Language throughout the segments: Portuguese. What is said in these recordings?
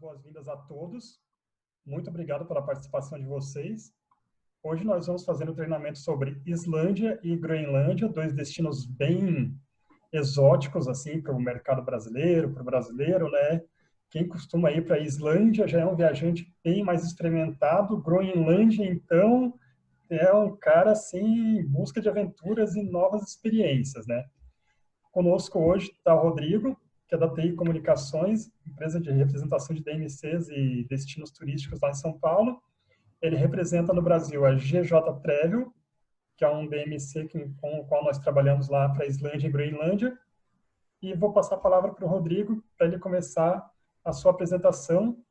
boas-vindas a todos. Muito obrigado pela participação de vocês. Hoje nós vamos fazer um treinamento sobre Islândia e Groenlândia, dois destinos bem exóticos assim para o mercado brasileiro, para o brasileiro, né? Quem costuma ir para a Islândia já é um viajante bem mais experimentado. Groenlândia, então, é um cara assim em busca de aventuras e novas experiências, né? Conosco hoje está o Rodrigo, que é da TI Comunicações, empresa de representação de DMCs e destinos turísticos lá em São Paulo. Ele representa no Brasil a GJ Travel, que é um DMC com o qual nós trabalhamos lá para a Islândia e Groenlândia. E vou passar a palavra para o Rodrigo, para ele começar a sua apresentação.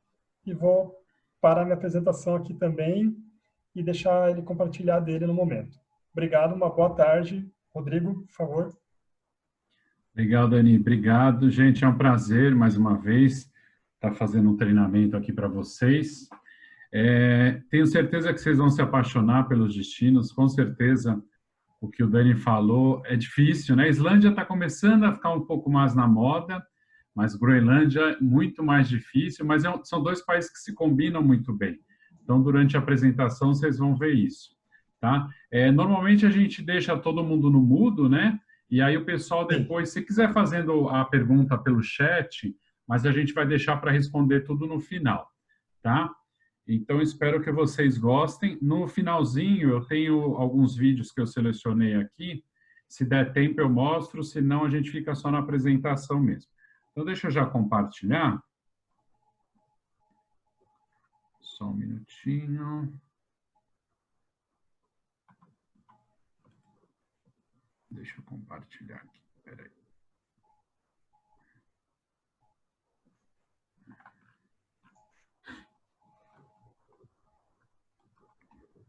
E vou parar minha apresentação aqui também e deixar ele compartilhar dele no momento. Obrigado, uma boa tarde. Rodrigo, por favor. Legal, Dani. Obrigado. Gente, é um prazer, mais uma vez, estar fazendo um treinamento aqui para vocês. Tenho certeza que vocês vão se apaixonar pelos destinos. Com certeza, o que o Dani falou é difícil, né? A Islândia está começando a ficar um pouco mais na moda, mas Groenlândia é muito mais difícil, mas são dois países que se combinam muito bem. Então, durante a apresentação, vocês vão ver isso, tá? Normalmente, a gente deixa todo mundo no mudo, né? E aí o pessoal depois, se quiser fazendo a pergunta pelo chat, mas a gente vai deixar para responder tudo no final, tá? Então, espero que vocês gostem. No finalzinho, eu tenho alguns vídeos que eu selecionei aqui. Se der tempo, eu mostro, senão a gente fica só na apresentação mesmo. Então, deixa eu já compartilhar. Só um minutinho. Deixa eu compartilhar aqui. Espera aí.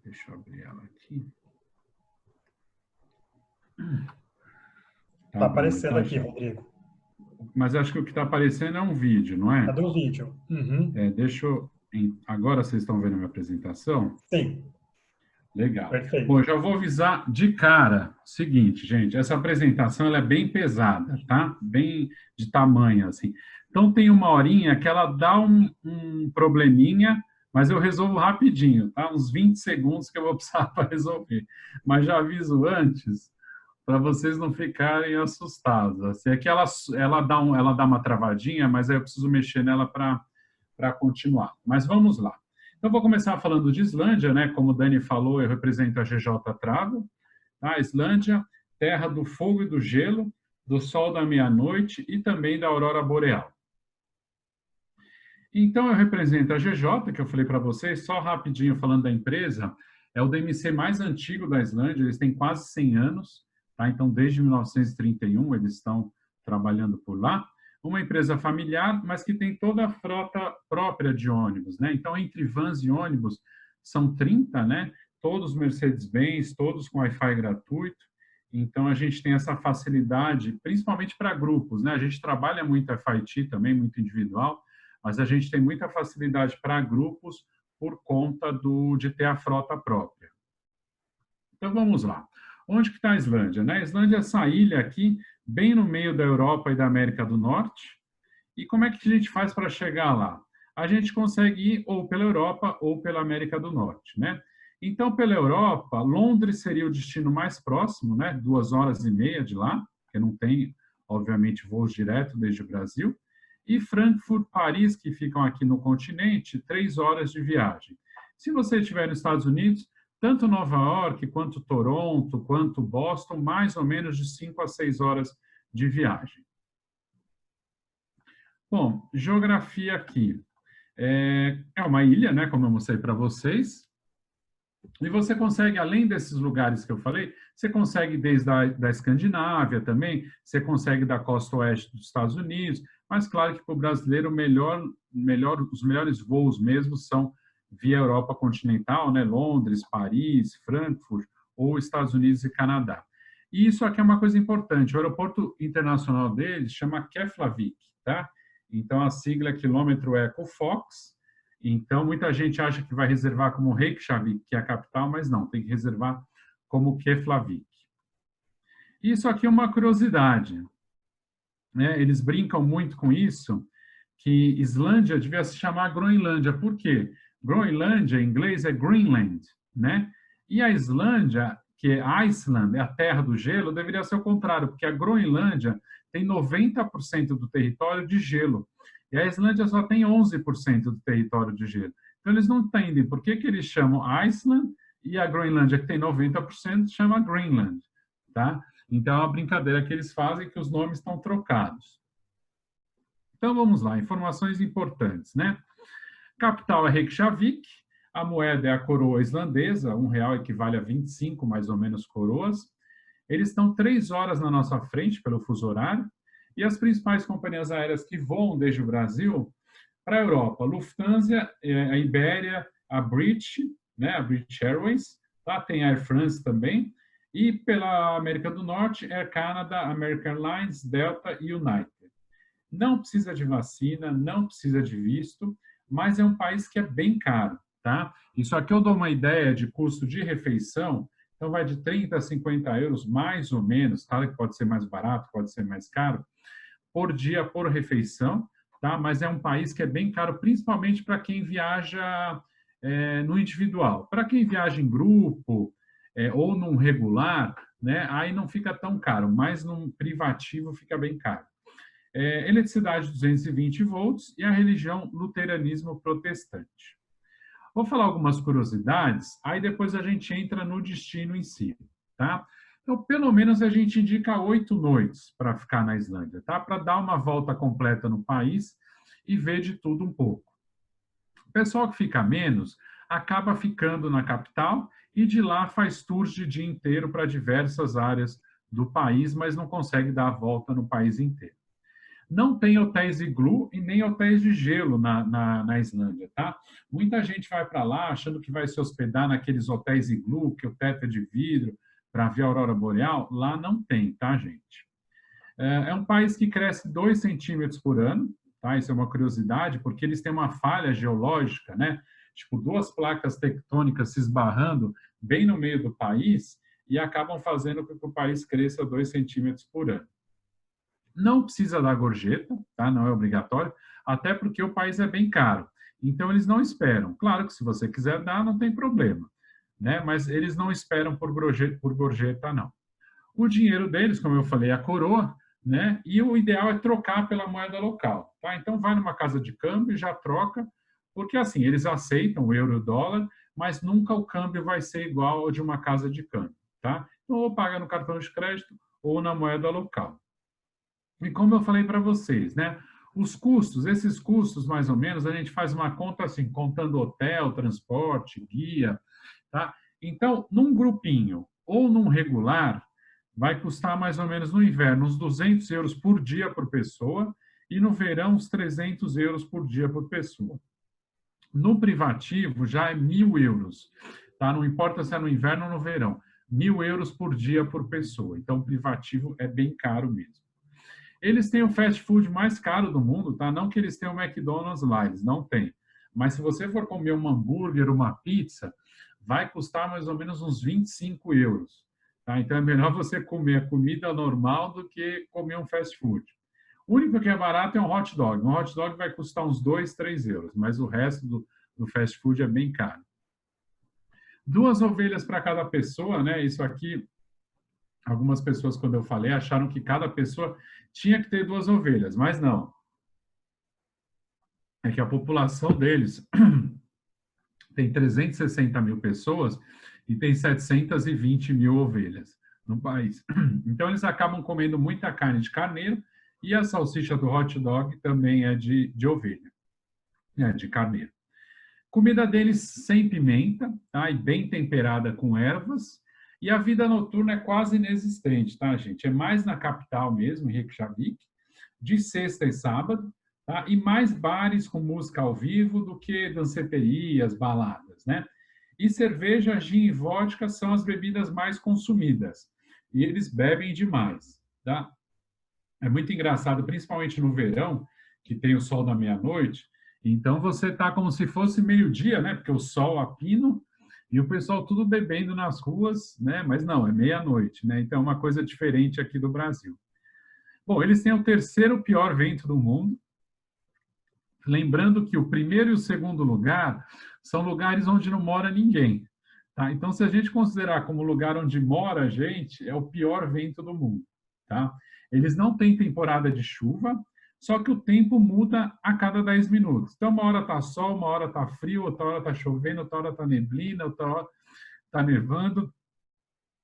Deixa eu abrir ela aqui. Tá aparecendo aqui, Rodrigo. Mas acho que o que está aparecendo é um vídeo, não é? É do vídeo. Uhum. Deixa eu... Agora vocês estão vendo a minha apresentação? Sim. Legal. Perfeito. Bom, já vou avisar de cara o seguinte, gente, essa apresentação ela é bem pesada, tá? Bem de tamanho, assim. Então, tem uma horinha que ela dá um probleminha, mas eu resolvo rapidinho, tá? Uns 20 segundos que eu vou precisar para resolver. Mas já aviso antes, para vocês não ficarem assustados. Assim, é que ela dá uma travadinha, mas aí eu preciso mexer nela para continuar. Mas vamos lá. Então, vou começar falando de Islândia, né? Como o Dani falou, eu represento a GJ Travel. Tá? Islândia, terra do fogo e do gelo, do sol da meia-noite e também da aurora boreal. Então, eu represento a GJ, que eu falei para vocês, só rapidinho falando da empresa, é o DMC mais antigo da Islândia, eles têm quase 100 anos, tá? Então, desde 1931 eles estão trabalhando por lá. Uma empresa familiar, mas que tem toda a frota própria de ônibus, né? Então, entre vans e ônibus, são 30, né? Todos Mercedes-Benz, todos com Wi-Fi gratuito. Então, a gente tem essa facilidade, principalmente para grupos, né? A gente trabalha muito FIT também, muito individual, mas a gente tem muita facilidade para grupos por conta de ter a frota própria. Então, vamos lá. Onde que está a Islândia? A Islândia é essa ilha aqui, bem no meio da Europa e da América do Norte. E como é que a gente faz para chegar lá? A gente consegue ir ou pela Europa ou pela América do Norte, né? Então, pela Europa, Londres seria o destino mais próximo, né? 2h30 de lá, porque não tem, obviamente, voos direto desde o Brasil. E Frankfurt, Paris, que ficam aqui no continente, 3 horas de viagem. Se você estiver nos Estados Unidos, tanto Nova York, quanto Toronto, quanto Boston, mais ou menos de 5 a 6 horas de viagem. Bom, geografia aqui. É uma ilha, né, como eu mostrei para vocês. E você consegue, além desses lugares que eu falei, você consegue desde da Escandinávia também, você consegue da costa oeste dos Estados Unidos, mas claro que para o brasileiro os melhores voos mesmo são via Europa continental, né? Londres, Paris, Frankfurt, ou Estados Unidos e Canadá. E isso aqui é uma coisa importante, o aeroporto internacional deles chama Keflavik, tá? Então a sigla é quilômetro Echo Fox. Então, muita gente acha que vai reservar como Reykjavik, que é a capital, mas não, tem que reservar como Keflavik. Isso aqui é uma curiosidade, né? Eles brincam muito com isso, que Islândia devia se chamar Groenlândia. Por quê? Groenlândia, em inglês, é Greenland, né? E a Islândia, que é Iceland, é a terra do gelo, deveria ser o contrário, porque a Groenlândia tem 90% do território de gelo. E a Islândia só tem 11% do território de gelo. Então, eles não entendem por que eles chamam Iceland e a Groenlândia, que tem 90%, chama Greenland, tá? Então, é uma brincadeira que eles fazem que os nomes estão trocados. Então, vamos lá, informações importantes, né? Capital é Reykjavik, a moeda é a coroa islandesa, R$ 1 equivale a 25, mais ou menos, coroas. Eles estão 3 horas na nossa frente, pelo fuso horário, e as principais companhias aéreas que voam desde o Brasil para a Europa, Lufthansa, a Ibéria, a British, né, a British Airways, tá? Tem a Air France também, e pela América do Norte, Air Canada, American Airlines, Delta e United. Não precisa de vacina, não precisa de visto, mas é um país que é bem caro, tá? Isso aqui eu dou uma ideia de custo de refeição, então vai de 30 a 50 euros, mais ou menos, claro que pode ser mais barato, pode ser mais caro, por dia, por refeição, tá? Mas é um país que é bem caro, principalmente para quem viaja no individual. Para quem viaja em grupo ou num regular, né? Aí não fica tão caro, mas num privativo fica bem caro. Eletricidade 220 volts e a religião luteranismo protestante. Vou falar algumas curiosidades, aí depois a gente entra no destino em si, tá? Então, pelo menos a gente indica 8 noites para ficar na Islândia, tá? Para dar uma volta completa no país e ver de tudo um pouco. O pessoal que fica menos acaba ficando na capital e de lá faz tours de dia inteiro para diversas áreas do país, mas não consegue dar a volta no país inteiro. Não tem hotéis iglu e nem hotéis de gelo na Islândia, tá? Muita gente vai para lá achando que vai se hospedar naqueles hotéis iglu, que o teto é de vidro, para ver a aurora boreal. Lá não tem, tá, gente? É um país que cresce 2 centímetros por ano, tá? Isso é uma curiosidade, porque eles têm uma falha geológica, né? Tipo, 2 placas tectônicas se esbarrando bem no meio do país e acabam fazendo com que o país cresça 2 centímetros por ano. Não precisa dar gorjeta, tá? Não é obrigatório, até porque o país é bem caro. Então, eles não esperam. Claro que se você quiser dar, não tem problema, né? Mas eles não esperam por gorjeta, não. O dinheiro deles, como eu falei, é a coroa, né? E o ideal é trocar pela moeda local, tá? Então, vai numa casa de câmbio e já troca, porque assim, eles aceitam o euro e o dólar, mas nunca o câmbio vai ser igual ao de uma casa de câmbio, tá? Então, ou paga no cartão de crédito ou na moeda local. E como eu falei para vocês, né? Os custos, esses custos mais ou menos, a gente faz uma conta assim, contando hotel, transporte, guia, tá? Então, num grupinho ou num regular, vai custar mais ou menos no inverno uns 200 euros por dia por pessoa e no verão uns 300 euros por dia por pessoa. No privativo já é 1.000 euros, tá? Não importa se é no inverno ou no verão, 1.000 euros por dia por pessoa. Então, o privativo é bem caro mesmo. Eles têm o fast food mais caro do mundo, tá? Não que eles tenham o McDonald's lá, eles não têm. Mas se você for comer um hambúrguer, uma pizza, vai custar mais ou menos uns 25 euros. Tá? Então é melhor você comer a comida normal do que comer um fast food. O único que é barato é um hot dog. Um hot dog vai custar uns 2, 3 euros, mas o resto do fast food é bem caro. 2 ovelhas para cada pessoa, né? Isso aqui, algumas pessoas, quando eu falei, acharam que cada pessoa tinha que ter 2 ovelhas, mas não. É que a população deles tem 360 mil pessoas e tem 720 mil ovelhas no país. Então, eles acabam comendo muita carne de carneiro e a salsicha do hot dog também é de ovelha, de carneiro. Comida deles sem pimenta, tá? E bem temperada com ervas. E a vida noturna é quase inexistente, tá, gente? É mais na capital mesmo, em Reykjavik, de sexta e sábado, tá? E mais bares com música ao vivo do que danceterias, baladas, né? E cerveja, gin e vodka são as bebidas mais consumidas. E eles bebem demais, tá? É muito engraçado, principalmente no verão, que tem o sol da meia-noite. Então, você está como se fosse meio-dia, né? Porque o sol a pino e o pessoal tudo bebendo nas ruas, né? Mas não, é meia-noite, né? Então, é uma coisa diferente aqui do Brasil. Bom, eles têm o 3º pior vento do mundo. Lembrando que o primeiro e o segundo lugar são lugares onde não mora ninguém. Tá? Então, se a gente considerar como lugar onde mora gente, é o pior vento do mundo. Tá? Eles não têm temporada de chuva, só que o tempo muda a cada 10 minutos. Então, uma hora está sol, uma hora está frio, outra hora está chovendo, outra hora está neblina, outra hora está nevando.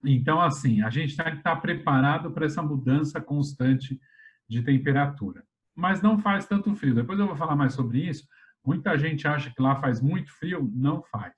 Então, assim, a gente tem que estar preparado para essa mudança constante de temperatura. Mas não faz tanto frio. Depois eu vou falar mais sobre isso. Muita gente acha que lá faz muito frio, não faz.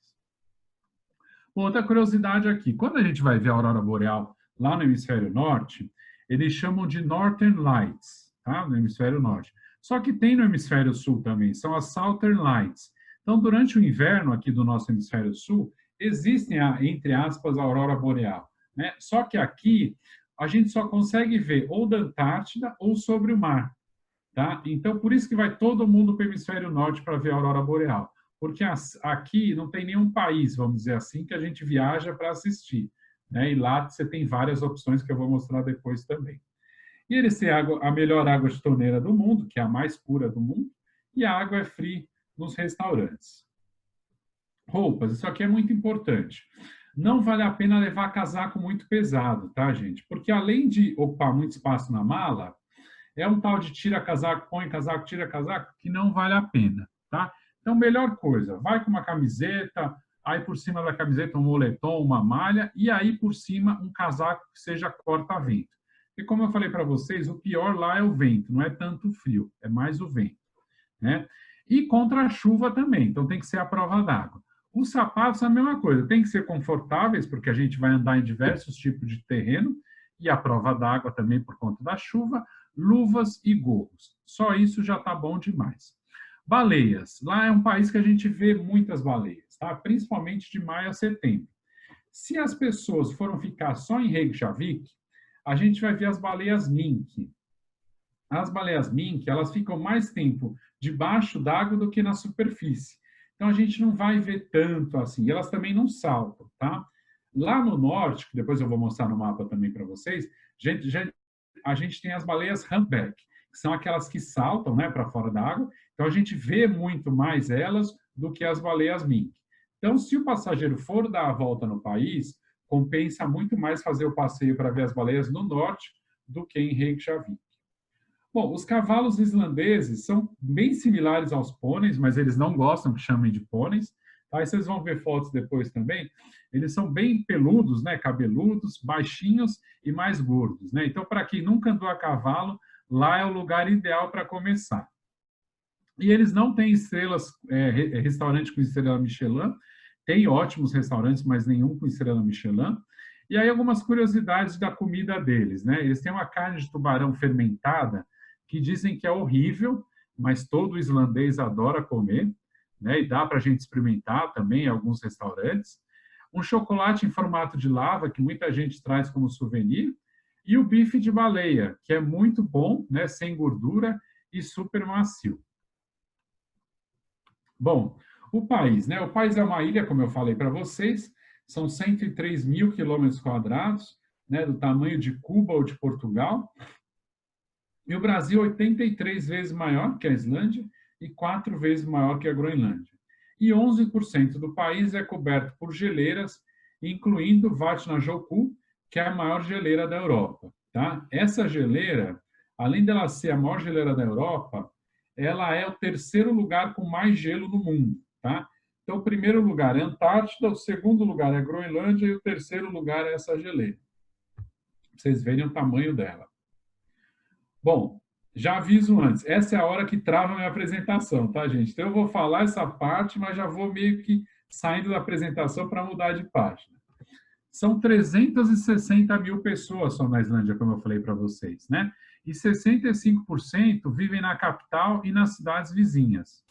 Outra curiosidade aqui, quando a gente vai ver a aurora boreal lá no hemisfério norte, eles chamam de Northern Lights, tá? No hemisfério norte. Só que tem no hemisfério sul também, são as Southern Lights. Então, durante o inverno aqui do nosso hemisfério sul, existem, entre aspas, a aurora boreal, né? Só que aqui a gente só consegue ver ou da Antártida ou sobre o mar, tá? Então, por isso que vai todo mundo para o hemisfério norte para ver a aurora boreal. Porque aqui não tem nenhum país, vamos dizer assim, que a gente viaja para assistir, né? E lá você tem várias opções que eu vou mostrar depois também. E eles têm a melhor água de torneira do mundo, que é a mais pura do mundo, e a água é free nos restaurantes. Roupas, isso aqui é muito importante. Não vale a pena levar casaco muito pesado, tá, gente? Porque além de ocupar muito espaço na mala, é um tal de tira casaco, põe casaco, tira casaco, que não vale a pena, tá? Então, melhor coisa, vai com uma camiseta, aí por cima da camiseta um moletom, uma malha, e aí por cima um casaco que seja corta-vento. E como eu falei para vocês, o pior lá é o vento, não é tanto o frio, é mais o vento, né? E contra a chuva também, então tem que ser a prova d'água. Os sapatos, a mesma coisa, tem que ser confortáveis, porque a gente vai andar em diversos tipos de terreno, e a prova d'água também por conta da chuva, luvas e gorros. Só isso já está bom demais. Baleias. Lá é um país que a gente vê muitas baleias, tá? Principalmente de maio a setembro. Se as pessoas foram ficar só em Reykjavik, a gente vai ver as baleias mink. As baleias mink, elas ficam mais tempo debaixo d'água do que na superfície. Então, a gente não vai ver tanto assim. Elas também não saltam, tá? Lá no norte, que depois eu vou mostrar no mapa também para vocês, a gente tem as baleias humpback, que são aquelas que saltam, né, para fora da água. Então, a gente vê muito mais elas do que as baleias mink. Então, se o passageiro for dar a volta no país, compensa muito mais fazer o passeio para ver as baleias no norte do que em Reykjavik. Bom, os cavalos islandeses são bem similares aos pôneis, mas eles não gostam que chamem de pôneis. Tá? Aí vocês vão ver fotos depois também. Eles são bem peludos, né? Cabeludos, baixinhos e mais gordos, né? Então, para quem nunca andou a cavalo, lá é o lugar ideal para começar. E eles não têm estrelas, restaurante com estrela Michelin. Tem ótimos restaurantes, mas nenhum com estrela Michelin. E aí algumas curiosidades da comida deles, né? Eles têm uma carne de tubarão fermentada que dizem que é horrível, mas todo islandês adora comer, né? E dá para a gente experimentar também em alguns restaurantes. Um chocolate em formato de lava, que muita gente traz como souvenir. E o bife de baleia, que é muito bom, né? Sem gordura e super macio. Bom, o país, né? O país é uma ilha, como eu falei para vocês, são 103 mil quilômetros quadrados, né? Do tamanho de Cuba ou de Portugal. E o Brasil, 83 vezes maior que a Islândia e 4 vezes maior que a Groenlândia. E 11% do país é coberto por geleiras, incluindo Vatnajökull, que é a maior geleira da Europa. Tá? Essa geleira, além dela ser a maior geleira da Europa, ela é o terceiro lugar com mais gelo no mundo. Tá? Então, o primeiro lugar é a Antártida, o segundo lugar é a Groenlândia e o terceiro lugar é essa geleira. Pra vocês verem o tamanho dela. Bom, já aviso antes, essa é a hora que trava a minha apresentação, tá, gente? Então, eu vou falar essa parte, mas já vou meio que saindo da apresentação para mudar de página. São 360 mil pessoas só na Islândia, como eu falei para vocês, né? E 65% vivem na capital e nas cidades vizinhas.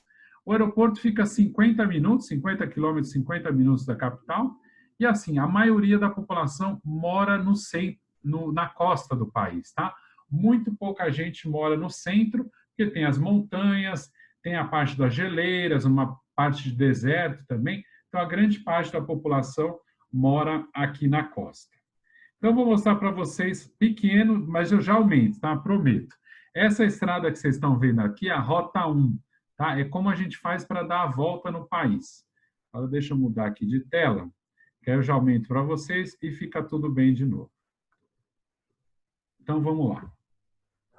O aeroporto fica 50 minutos, 50 quilômetros, 50 minutos da capital, e assim, a maioria da população mora na costa do país, tá? Muito pouca gente mora no centro, porque tem as montanhas, tem a parte das geleiras, uma parte de deserto também. Então, a grande parte da população mora aqui na costa. Então, vou mostrar para vocês pequeno, mas eu já aumento, tá? Prometo. Essa estrada que vocês estão vendo aqui é a Rota 1, tá? É como a gente faz para dar a volta no país. Agora, deixa eu mudar aqui de tela, que aí eu já aumento para vocês e fica tudo bem de novo. Então, vamos lá.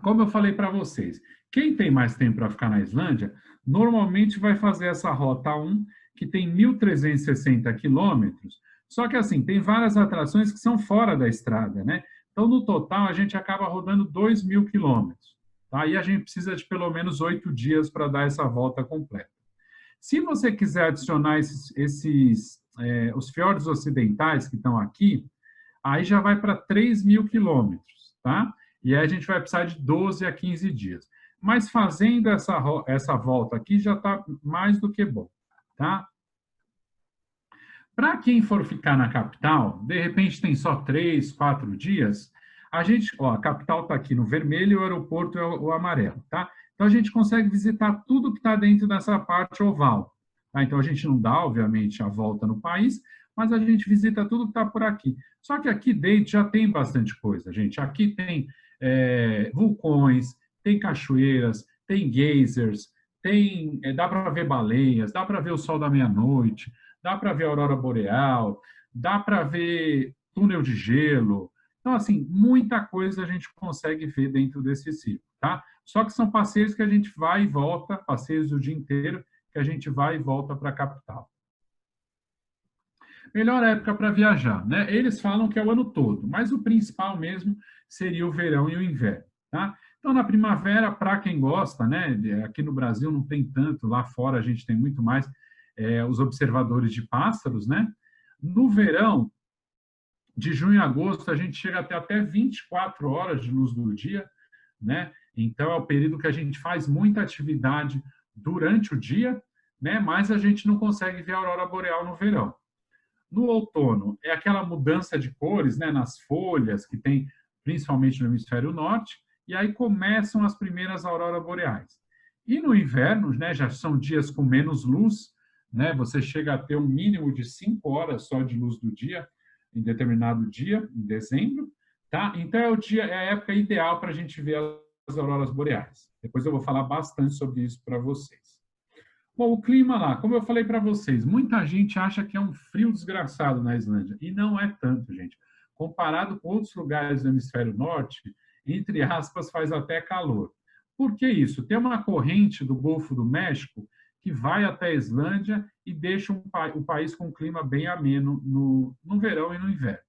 Como eu falei para vocês, quem tem mais tempo para ficar na Islândia, normalmente vai fazer essa Rota 1, que tem 1.360 quilômetros, só que assim, tem várias atrações que são fora da estrada, né? Então, no total, a gente acaba rodando 2.000 quilômetros. Tá? E a gente precisa de pelo menos 8 dias para dar essa volta completa. Se você quiser adicionar os fiordes ocidentais que estão aqui, aí já vai para 3.000 quilômetros, tá? E aí a gente vai precisar de 12 a 15 dias. Mas fazendo essa volta aqui já está mais do que bom, tá? Para quem for ficar na capital, de repente tem só 3, 4 dias, a capital está aqui no vermelho e o aeroporto é o amarelo, tá? Então a gente consegue visitar tudo que está dentro dessa parte oval. Tá? Então a gente não dá, obviamente, a volta no país, mas a gente visita tudo que está por aqui. Só que aqui dentro já tem bastante coisa, gente. Aqui tem vulcões, tem cachoeiras, tem geysers, dá para ver baleias, dá para ver o sol da meia-noite, dá para ver a aurora boreal, dá para ver túnel de gelo. Então, assim, muita coisa a gente consegue ver dentro desse ciclo, tá? Só que são passeios que a gente vai e volta, passeios o dia inteiro, que a gente vai e volta para a capital. Melhor época para viajar, né? Eles falam que é o ano todo, mas o principal mesmo seria o verão e o inverno, tá? Então, na primavera, para quem gosta, né? Aqui no Brasil não tem tanto, lá fora a gente tem muito mais os observadores de pássaros, né? No verão, de junho a agosto, a gente chega até 24 horas de luz do dia, né? Então, é o período que a gente faz muita atividade durante o dia, né? Mas a gente não consegue ver a aurora boreal no verão. No outono, é aquela mudança de cores, né, nas folhas, que tem principalmente no hemisfério norte, e aí começam as primeiras auroras boreais. E no inverno, né, já são dias com menos luz, né, você chega a ter um mínimo de 5 horas só de luz do dia, em determinado dia, em dezembro, tá? Então é a época ideal para a gente ver as auroras boreais. Depois eu vou falar bastante sobre isso para vocês. Bom, o clima lá, como eu falei para vocês, muita gente acha que é um frio desgraçado na Islândia, e não é tanto, gente. Comparado com outros lugares do hemisfério norte, entre aspas, faz até calor. Por que isso? Tem uma corrente do Golfo do México que vai até a Islândia e deixa o país com um clima bem ameno no verão e no inverno.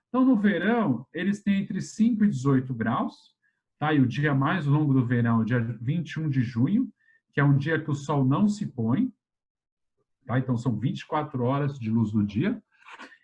Então, no verão, eles têm entre 5 e 18 graus, tá? E o dia mais longo do verão é o dia 21 de junho, que é um dia que o sol não se põe, tá? Então são 24 horas de luz do dia.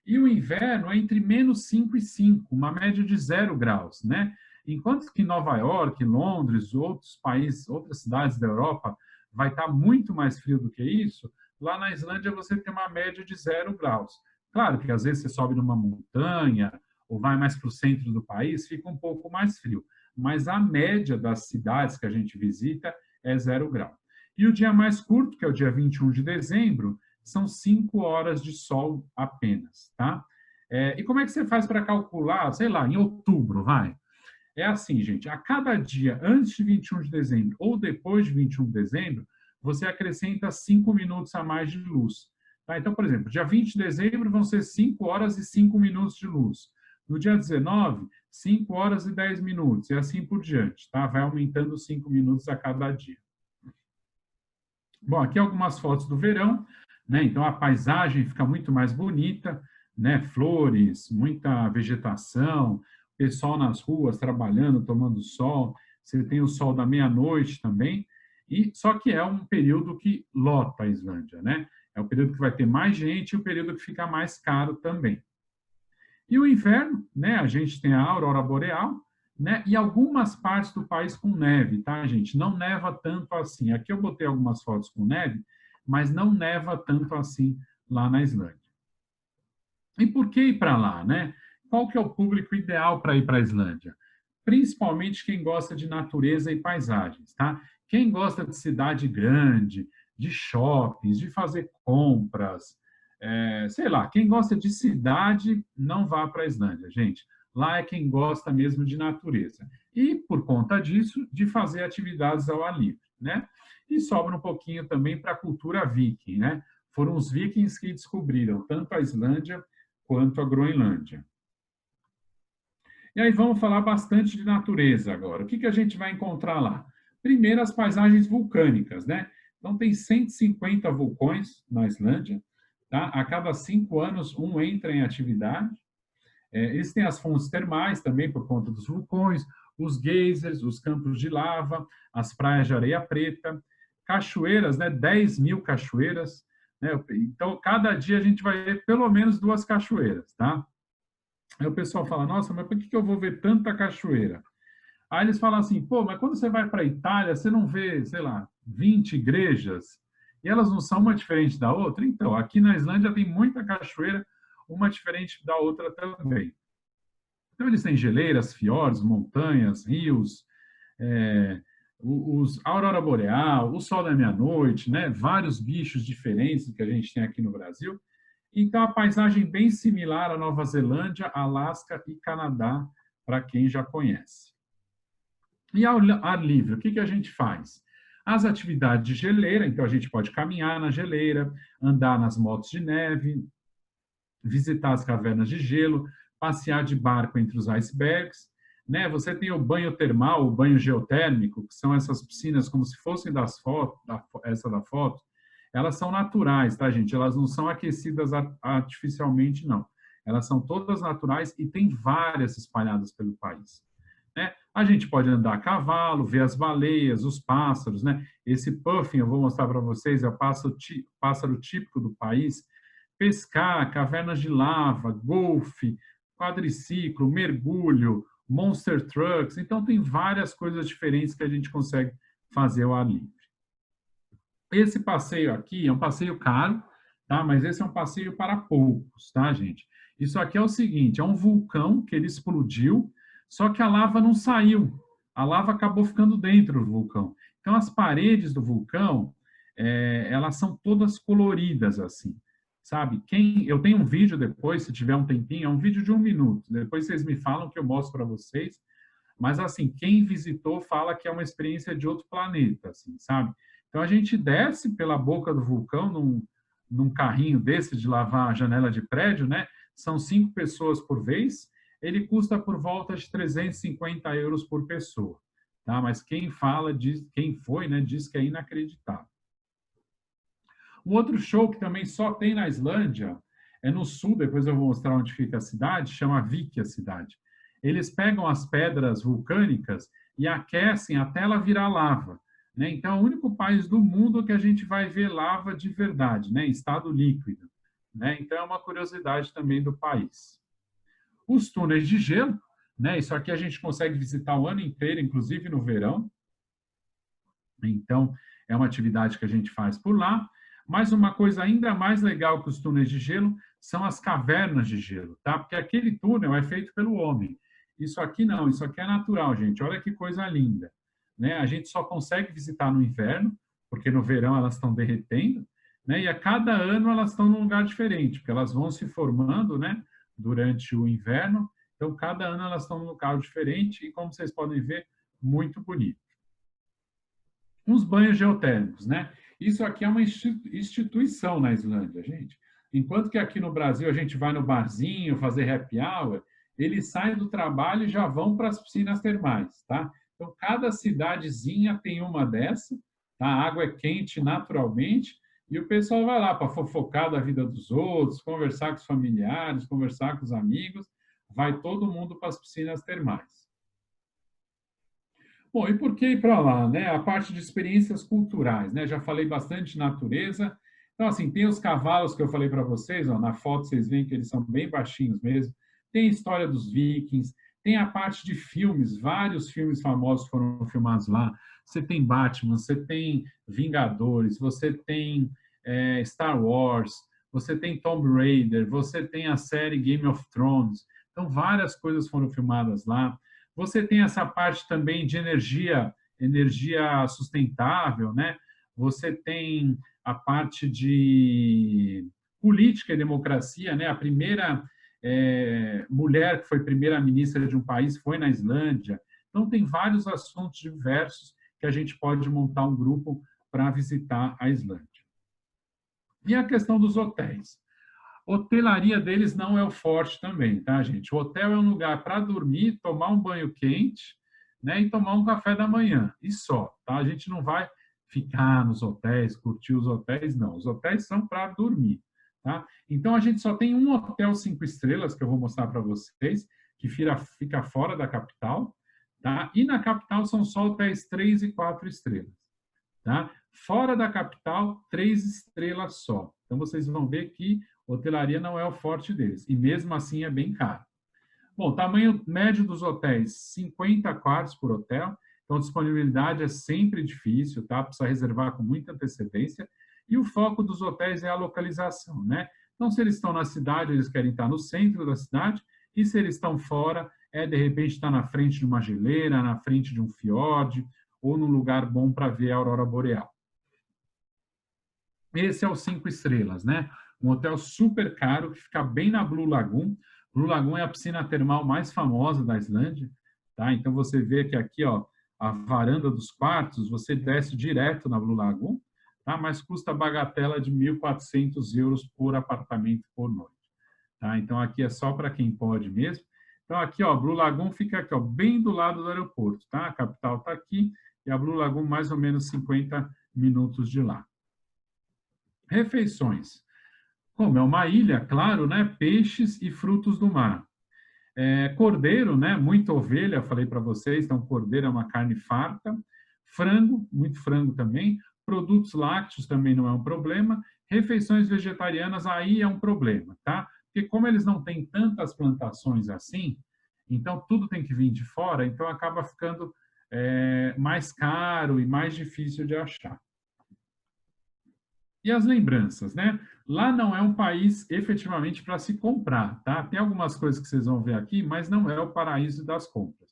E o inverno é entre menos 5 e 5, uma média de 0 graus, né? Enquanto que Nova York, Londres, outros países, outras cidades da Europa, vai estar muito mais frio do que isso, lá na Islândia você tem uma média de 0 graus. Claro que às vezes você sobe numa montanha ou vai mais para o centro do país, fica um pouco mais frio. Mas a média das cidades que a gente visita é 0 grau. E o dia mais curto, que é o dia 21 de dezembro, são 5 horas de sol apenas, tá? E como é que você faz para calcular, sei lá, em outubro, vai? É assim, gente, a cada dia antes de 21 de dezembro ou depois de 21 de dezembro, você acrescenta 5 minutos a mais de luz. Tá? Então, por exemplo, dia 20 de dezembro vão ser 5 horas e 5 minutos de luz. No dia 19, 5 horas e 10 minutos, e assim por diante, tá? Vai aumentando 5 minutos a cada dia. Bom, aqui algumas fotos do verão, né? Então a paisagem fica muito mais bonita, né? Flores, muita vegetação, pessoal nas ruas trabalhando, tomando sol. Você tem o sol da meia-noite também. E só que é um período que lota a Islândia, né? É o período que vai ter mais gente e o período que fica mais caro também. E o inverno, né? A gente tem a aurora boreal, né? E algumas partes do país com neve, tá, gente? Não neva tanto assim. Aqui eu botei algumas fotos com neve, mas não neva tanto assim lá na Islândia. E por que ir para lá, né? Qual que é o público ideal para ir para a Islândia? Principalmente quem gosta de natureza e paisagens, tá? Quem gosta de cidade grande, de shoppings, de fazer compras, sei lá, quem gosta de cidade, não vá para a Islândia, gente. Lá é quem gosta mesmo de natureza. E, por conta disso, de fazer atividades ao ar livre, né? E sobra um pouquinho também para a cultura viking, né? Foram os vikings que descobriram tanto a Islândia quanto a Groenlândia. E aí vamos falar bastante de natureza agora. O que a gente vai encontrar lá? Primeiro, as paisagens vulcânicas, né? Então, tem 150 vulcões na Islândia, tá? A cada 5 anos, um entra em atividade. Eles têm as fontes termais também, por conta dos vulcões, os geysers, os campos de lava, as praias de areia preta, cachoeiras, né? 10.000 cachoeiras, né? Então, cada dia a gente vai ver pelo menos 2 cachoeiras, tá? Aí o pessoal fala, nossa, mas por que eu vou ver tanta cachoeira? Aí eles falam assim, pô, mas quando você vai para a Itália, você não vê, sei lá, 20 igrejas, e elas não são uma diferente da outra? Então, aqui na Islândia tem muita cachoeira, uma diferente da outra também. Então, eles têm geleiras, fiordes, montanhas, rios, a aurora boreal, o sol da meia-noite, né? Vários bichos diferentes do que a gente tem aqui no Brasil. Então, a paisagem bem similar à Nova Zelândia, Alasca e Canadá, para quem já conhece. E ao ar livre, o que a gente faz? As atividades de geleira, então a gente pode caminhar na geleira, andar nas motos de neve, visitar as cavernas de gelo, passear de barco entre os icebergs, né? Você tem o banho termal, o banho geotérmico, que são essas piscinas como se fossem das fotos, essa da foto. Elas são naturais, tá, gente? Elas não são aquecidas artificialmente, não. Elas são todas naturais e tem várias espalhadas pelo país. Né? A gente pode andar a cavalo, ver as baleias, os pássaros, né? Esse puffin, eu vou mostrar para vocês, é o pássaro típico do país. Pescar, cavernas de lava, golfe, quadriciclo, mergulho, monster trucks. Então, tem várias coisas diferentes que a gente consegue fazer ao ar livre. Esse passeio aqui é um passeio caro, tá? Mas esse é um passeio para poucos, tá, gente? Isso aqui é o seguinte, é um vulcão que ele explodiu, só que a lava não saiu. A lava acabou ficando dentro do vulcão. Então, as paredes do vulcão, elas são todas coloridas, assim, sabe? Eu tenho um vídeo depois, se tiver um tempinho, é um vídeo de 1 minuto. Depois vocês me falam que eu mostro para vocês. Mas, assim, quem visitou fala que é uma experiência de outro planeta, assim, sabe? Então, a gente desce pela boca do vulcão num carrinho desse de lavar a janela de prédio, né? São 5 pessoas por vez. Ele custa por volta de 350 euros por pessoa, tá? Mas quem foi, né, diz que é inacreditável. Um outro show que também só tem na Islândia é no sul, depois eu vou mostrar onde fica a cidade, chama Vik a cidade. Eles pegam as pedras vulcânicas e aquecem até ela virar lava, né? Então, é o único país do mundo que a gente vai ver lava de verdade, né, em estado líquido, né? Então, é uma curiosidade também do país. Os túneis de gelo, né? Isso aqui a gente consegue visitar o ano inteiro, inclusive no verão. Então, é uma atividade que a gente faz por lá. Mas uma coisa ainda mais legal que os túneis de gelo são as cavernas de gelo, tá? Porque aquele túnel é feito pelo homem. Isso aqui não, isso aqui é natural, gente. Olha que coisa linda, né? A gente só consegue visitar no inverno, porque no verão elas estão derretendo, né? E a cada ano elas estão num lugar diferente, porque elas vão se formando, né, durante o inverno. Então, cada ano elas estão num local diferente e, como vocês podem ver, muito bonito. Uns banhos geotérmicos, né? Isso aqui é uma instituição na Islândia, gente. Enquanto que aqui no Brasil a gente vai no barzinho fazer happy hour, eles saem do trabalho e já vão para as piscinas termais, tá? Então, cada cidadezinha tem uma dessa, tá? A água é quente naturalmente e o pessoal vai lá para fofocar da vida dos outros, conversar com os familiares, conversar com os amigos, vai todo mundo para as piscinas termais. Bom, e por que ir para lá, né? A parte de experiências culturais, né? Já falei bastante de natureza. Então, assim, tem os cavalos que eu falei para vocês, ó, na foto vocês veem que eles são bem baixinhos mesmo. Tem a história dos vikings, tem a parte de filmes, vários filmes famosos foram filmados lá. Você tem Batman, você tem Vingadores, você tem Star Wars, você tem Tomb Raider, você tem a série Game of Thrones. Então, várias coisas foram filmadas lá. Você tem essa parte também de energia sustentável, né? Você tem a parte de política e democracia, né? A primeira mulher que foi primeira-ministra de um país foi na Islândia. Então, tem vários assuntos diversos que a gente pode montar um grupo para visitar a Islândia. E a questão dos hotéis. Hotelaria deles não é o forte também, tá, gente? O hotel é um lugar para dormir, tomar um banho quente, né, e tomar um café da manhã, e só, tá? A gente não vai ficar nos hotéis, curtir os hotéis, não. Os hotéis são para dormir, tá? Então, a gente só tem um hotel 5 estrelas, que eu vou mostrar para vocês, que fica fora da capital, tá? E na capital são só hotéis 3 e 4 estrelas, tá? Fora da capital, 3 estrelas só. Então, vocês vão ver que hotelaria não é o forte deles, e mesmo assim é bem caro. Bom, tamanho médio dos hotéis, 50 quartos por hotel, então disponibilidade é sempre difícil, tá? Precisa reservar com muita antecedência, e o foco dos hotéis é a localização, né? Então, se eles estão na cidade, eles querem estar no centro da cidade, e se eles estão fora, de repente, estar na frente de uma geleira, na frente de um fiord, ou num lugar bom para ver a aurora boreal. Esse é o 5 estrelas, né? Um hotel super caro, que fica bem na Blue Lagoon. Blue Lagoon é a piscina termal mais famosa da Islândia, tá? Então, você vê que aqui, ó, a varanda dos quartos, você desce direto na Blue Lagoon, tá? Mas custa a bagatela de 1.400 euros por apartamento por noite, tá? Então, aqui é só para quem pode mesmo. Então, aqui, ó, Blue Lagoon fica aqui, ó, bem do lado do aeroporto, tá? A capital está aqui e a Blue Lagoon mais ou menos 50 minutos de lá. Refeições. Como é uma ilha, claro, né? Peixes e frutos do mar. Cordeiro, né? Muita ovelha, falei para vocês, então cordeiro é uma carne farta. Frango, muito frango também. Produtos lácteos também não é um problema. Refeições vegetarianas, aí é um problema, tá? Porque como eles não têm tantas plantações assim, então tudo tem que vir de fora, então acaba ficando mais caro e mais difícil de achar. E as lembranças, né? Lá não é um país efetivamente para se comprar, tá? Tem algumas coisas que vocês vão ver aqui, mas não é o paraíso das compras.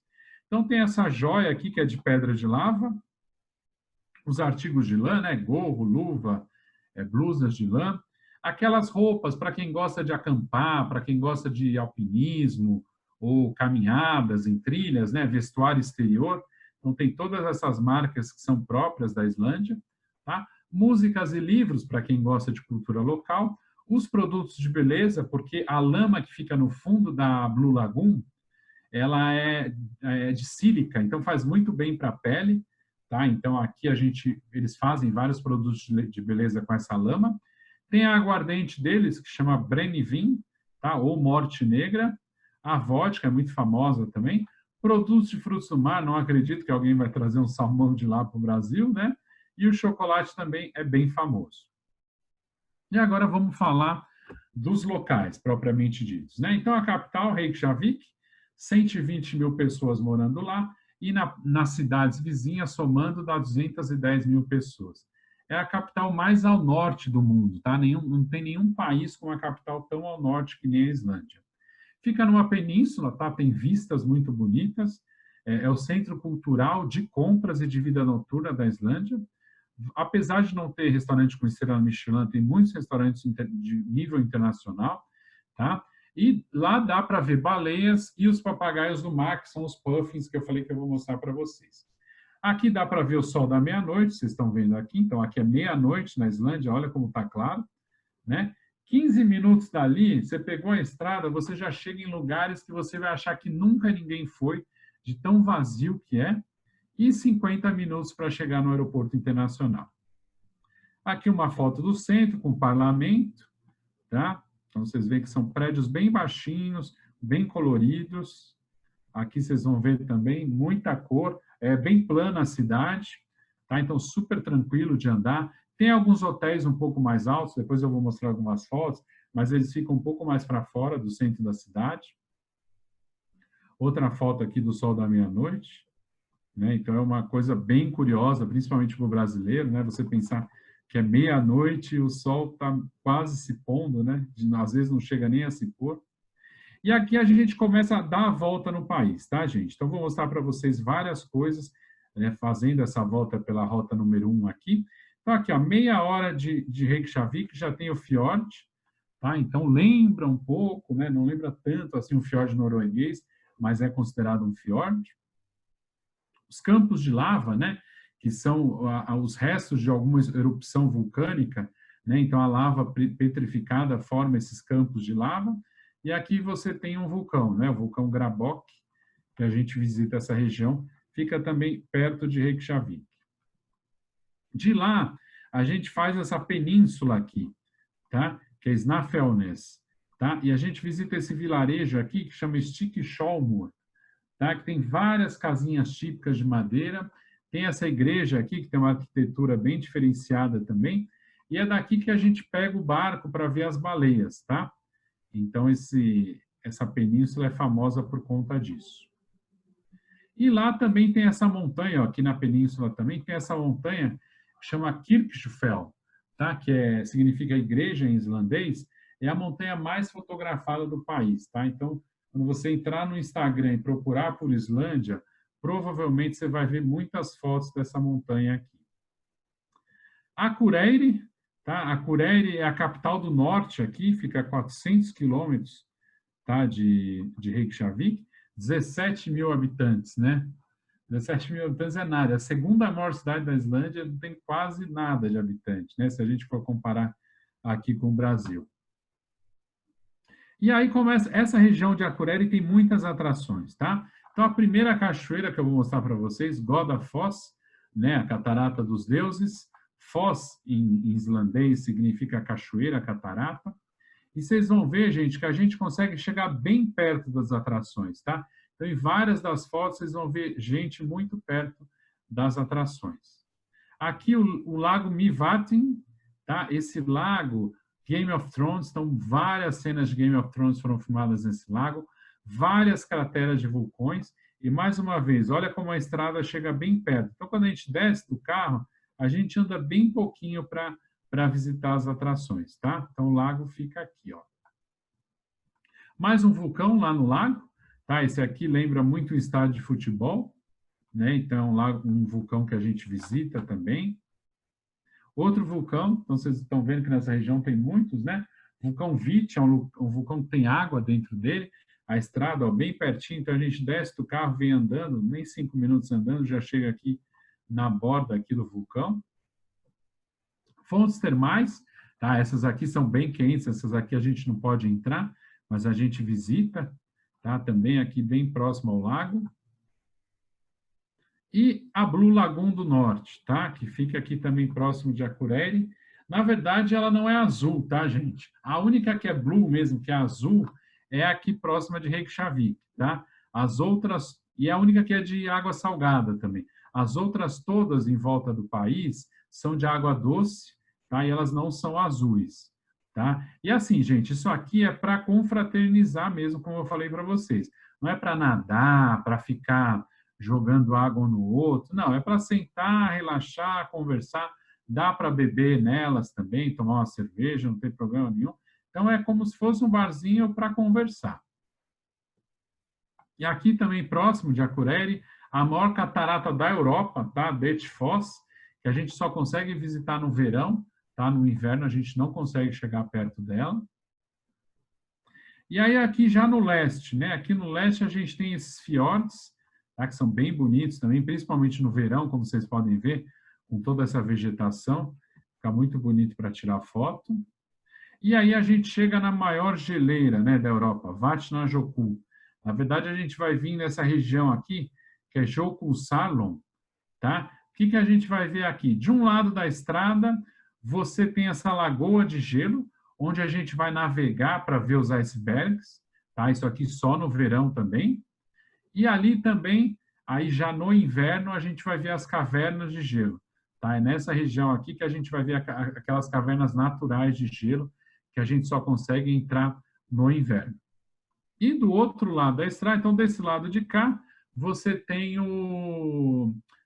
Então tem essa joia aqui que é de pedra de lava, os artigos de lã, né? Gorro, luva, blusas de lã, aquelas roupas para quem gosta de acampar, para quem gosta de alpinismo ou caminhadas em trilhas, né? Vestuário exterior. Então tem todas essas marcas que são próprias da Islândia, tá? Músicas e livros, para quem gosta de cultura local, os produtos de beleza, porque a lama que fica no fundo da Blue Lagoon, ela é de sílica, então faz muito bem para a pele, tá? Então aqui eles fazem vários produtos de beleza com essa lama. Tem a aguardente deles, que chama Brennivin, tá? Ou Morte Negra. A vodka é muito famosa também. Produtos de frutos do mar, não acredito que alguém vai trazer um salmão de lá para o Brasil, né? E o chocolate também é bem famoso. E agora vamos falar dos locais, propriamente ditos, né? Então, a capital, Reykjavik, 120 mil pessoas morando lá, e nas cidades vizinhas, somando, dá 210 mil pessoas. É a capital mais ao norte do mundo, tá? Não tem nenhum país com uma capital tão ao norte que nem a Islândia. Fica numa península, tá? Tem vistas muito bonitas, é o centro cultural de compras e de vida noturna da Islândia. Apesar de não ter restaurante com estrela Michelin, tem muitos restaurantes de nível internacional, tá? E lá dá para ver baleias e os papagaios do mar, que são os puffins que eu falei que eu vou mostrar para vocês. Aqui dá para ver o sol da meia-noite, vocês estão vendo aqui, então aqui é meia-noite na Islândia, olha como está claro, né? 15 minutos dali, você pegou a estrada, você já chega em lugares que você vai achar que nunca ninguém foi, de tão vazio que é, e 50 minutos para chegar no aeroporto internacional. Aqui uma foto do centro com o parlamento, tá? Então vocês veem que são prédios bem baixinhos, bem coloridos. Aqui vocês vão ver também muita cor, é bem plana a cidade, tá? Então super tranquilo de andar. Tem alguns hotéis um pouco mais altos, depois eu vou mostrar algumas fotos, mas eles ficam um pouco mais para fora do centro da cidade. Outra foto aqui do sol da meia-noite. Né? Então, é uma coisa bem curiosa, principalmente para o brasileiro, né? Você pensar que é meia-noite e o sol está quase se pondo, né? Às vezes não chega nem a se pôr. E aqui a gente começa a dar a volta no país, tá, gente? Então, vou mostrar para vocês várias coisas, né? Fazendo essa volta pela rota número 1 aqui. Então, aqui, ó, meia hora de Reykjavik, já tem o fiord, tá? Então, lembra um pouco, né? Não lembra tanto assim um fiord norueguês, mas é considerado um fiord. Os campos de lava, né? que são os restos de alguma erupção vulcânica, né? Então, a lava petrificada forma esses campos de lava, e aqui você tem um vulcão, né? O vulcão Grabok, que a gente visita essa região, fica também perto de Reykjavik. De lá, a gente faz essa península aqui, tá? Que é Snafelnes, tá? E a gente visita esse vilarejo aqui, que chama Stykkishólmur, tá? Que tem várias casinhas típicas de madeira, tem essa igreja aqui, que tem uma arquitetura bem diferenciada também, e é daqui que a gente pega o barco para ver as baleias, tá? Então, essa península é famosa por conta disso. E lá também tem essa montanha, ó, aqui na península também tem essa montanha que chama Kirkjufell, tá? Que significa igreja em islandês, é a montanha mais fotografada do país, tá? Então, quando você entrar no Instagram e procurar por Islândia, provavelmente você vai ver muitas fotos dessa montanha aqui. Akureyri, tá? Akureyri é a capital do norte aqui, fica a 400 quilômetros, tá? de Reykjavik, 17 mil habitantes, né? 17 mil habitantes é nada. A segunda maior cidade da Islândia não tem quase nada de habitante, né? Se a gente for comparar aqui com o Brasil. E aí começa, essa região de Akureyri tem muitas atrações, tá? Então, a primeira cachoeira que eu vou mostrar para vocês, Godafoss, né? A Catarata dos Deuses. Foss, em islandês, significa cachoeira, catarata. E vocês vão ver, gente, que a gente consegue chegar bem perto das atrações, tá? Então, em várias das fotos, vocês vão ver gente muito perto das atrações. Aqui, o Lago Mývatn, tá? Esse lago, Game of Thrones, então, várias cenas de Game of Thrones foram filmadas nesse lago, várias crateras de vulcões, e, mais uma vez, olha como a estrada chega bem perto. Então, quando a gente desce do carro, a gente anda bem pouquinho para visitar as atrações, tá? Então, o lago fica aqui, ó. Mais um vulcão lá no lago, tá? Esse aqui lembra muito um estádio de futebol, né? Então, um vulcão que a gente visita também. Outro vulcão, então vocês estão vendo que nessa região tem muitos, né? Vulcão Viti é um vulcão que tem água dentro dele, a estrada, ó, bem pertinho, então a gente desce do carro, vem andando, nem 5 minutos andando, já chega aqui na borda aqui do vulcão. Fontes termais, tá? Essas aqui são bem quentes, essas aqui a gente não pode entrar, mas a gente visita, tá? Também aqui bem próximo ao lago. E a Blue Lagoon do Norte, tá? Que fica aqui também próximo de Akureyri. Na verdade, ela não é azul, tá, gente? A única que é blue mesmo, que é azul, é aqui próxima de Reykjavik, tá? As outras, e a única que é de água salgada também. As outras todas em volta do país são de água doce, tá? E elas não são azuis, tá? E assim, gente, isso aqui é para confraternizar mesmo, como eu falei para vocês. Não é para nadar, para ficar jogando água um no outro. Não, é para sentar, relaxar, conversar. Dá para beber nelas também, tomar uma cerveja, não tem problema nenhum. Então, é como se fosse um barzinho para conversar. E aqui também, próximo de Akureyri, a maior catarata da Europa, tá? Dettifoss, que a gente só consegue visitar no verão, tá? No inverno a gente não consegue chegar perto dela. E aí aqui já no leste, né? Aqui no leste a gente tem esses fiordes, tá? Que são bem bonitos também, principalmente no verão, como vocês podem ver, com toda essa vegetação, fica muito bonito para tirar foto. E aí a gente chega na maior geleira, né, da Europa, Vatnajökull. Na verdade, a gente vai vir nessa região aqui, que é Jökulsárlón, tá? O que a gente vai ver aqui? De um lado da estrada, você tem essa lagoa de gelo, onde a gente vai navegar para ver os icebergs, tá? Isso aqui só no verão também. E ali também, aí já no inverno, a gente vai ver as cavernas de gelo, tá? É nessa região aqui que a gente vai ver aquelas cavernas naturais de gelo, que a gente só consegue entrar no inverno. E do outro lado da estrada, então desse lado de cá, você tem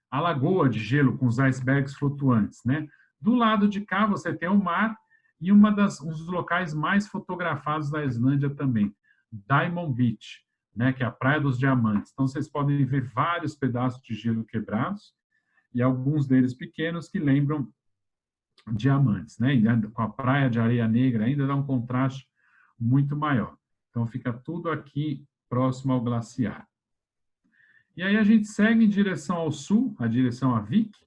a lagoa de gelo com os icebergs flutuantes, né? Do lado de cá você tem o mar e um dos locais mais fotografados da Islândia também, Diamond Beach, né? Que é a Praia dos Diamantes. Então vocês podem ver vários pedaços de gelo quebrados e alguns deles pequenos que lembram diamantes, né? E com a praia de areia negra ainda dá um contraste muito maior. Então fica tudo aqui próximo ao glaciar. E aí a gente segue em direção ao sul, a direção a Vik.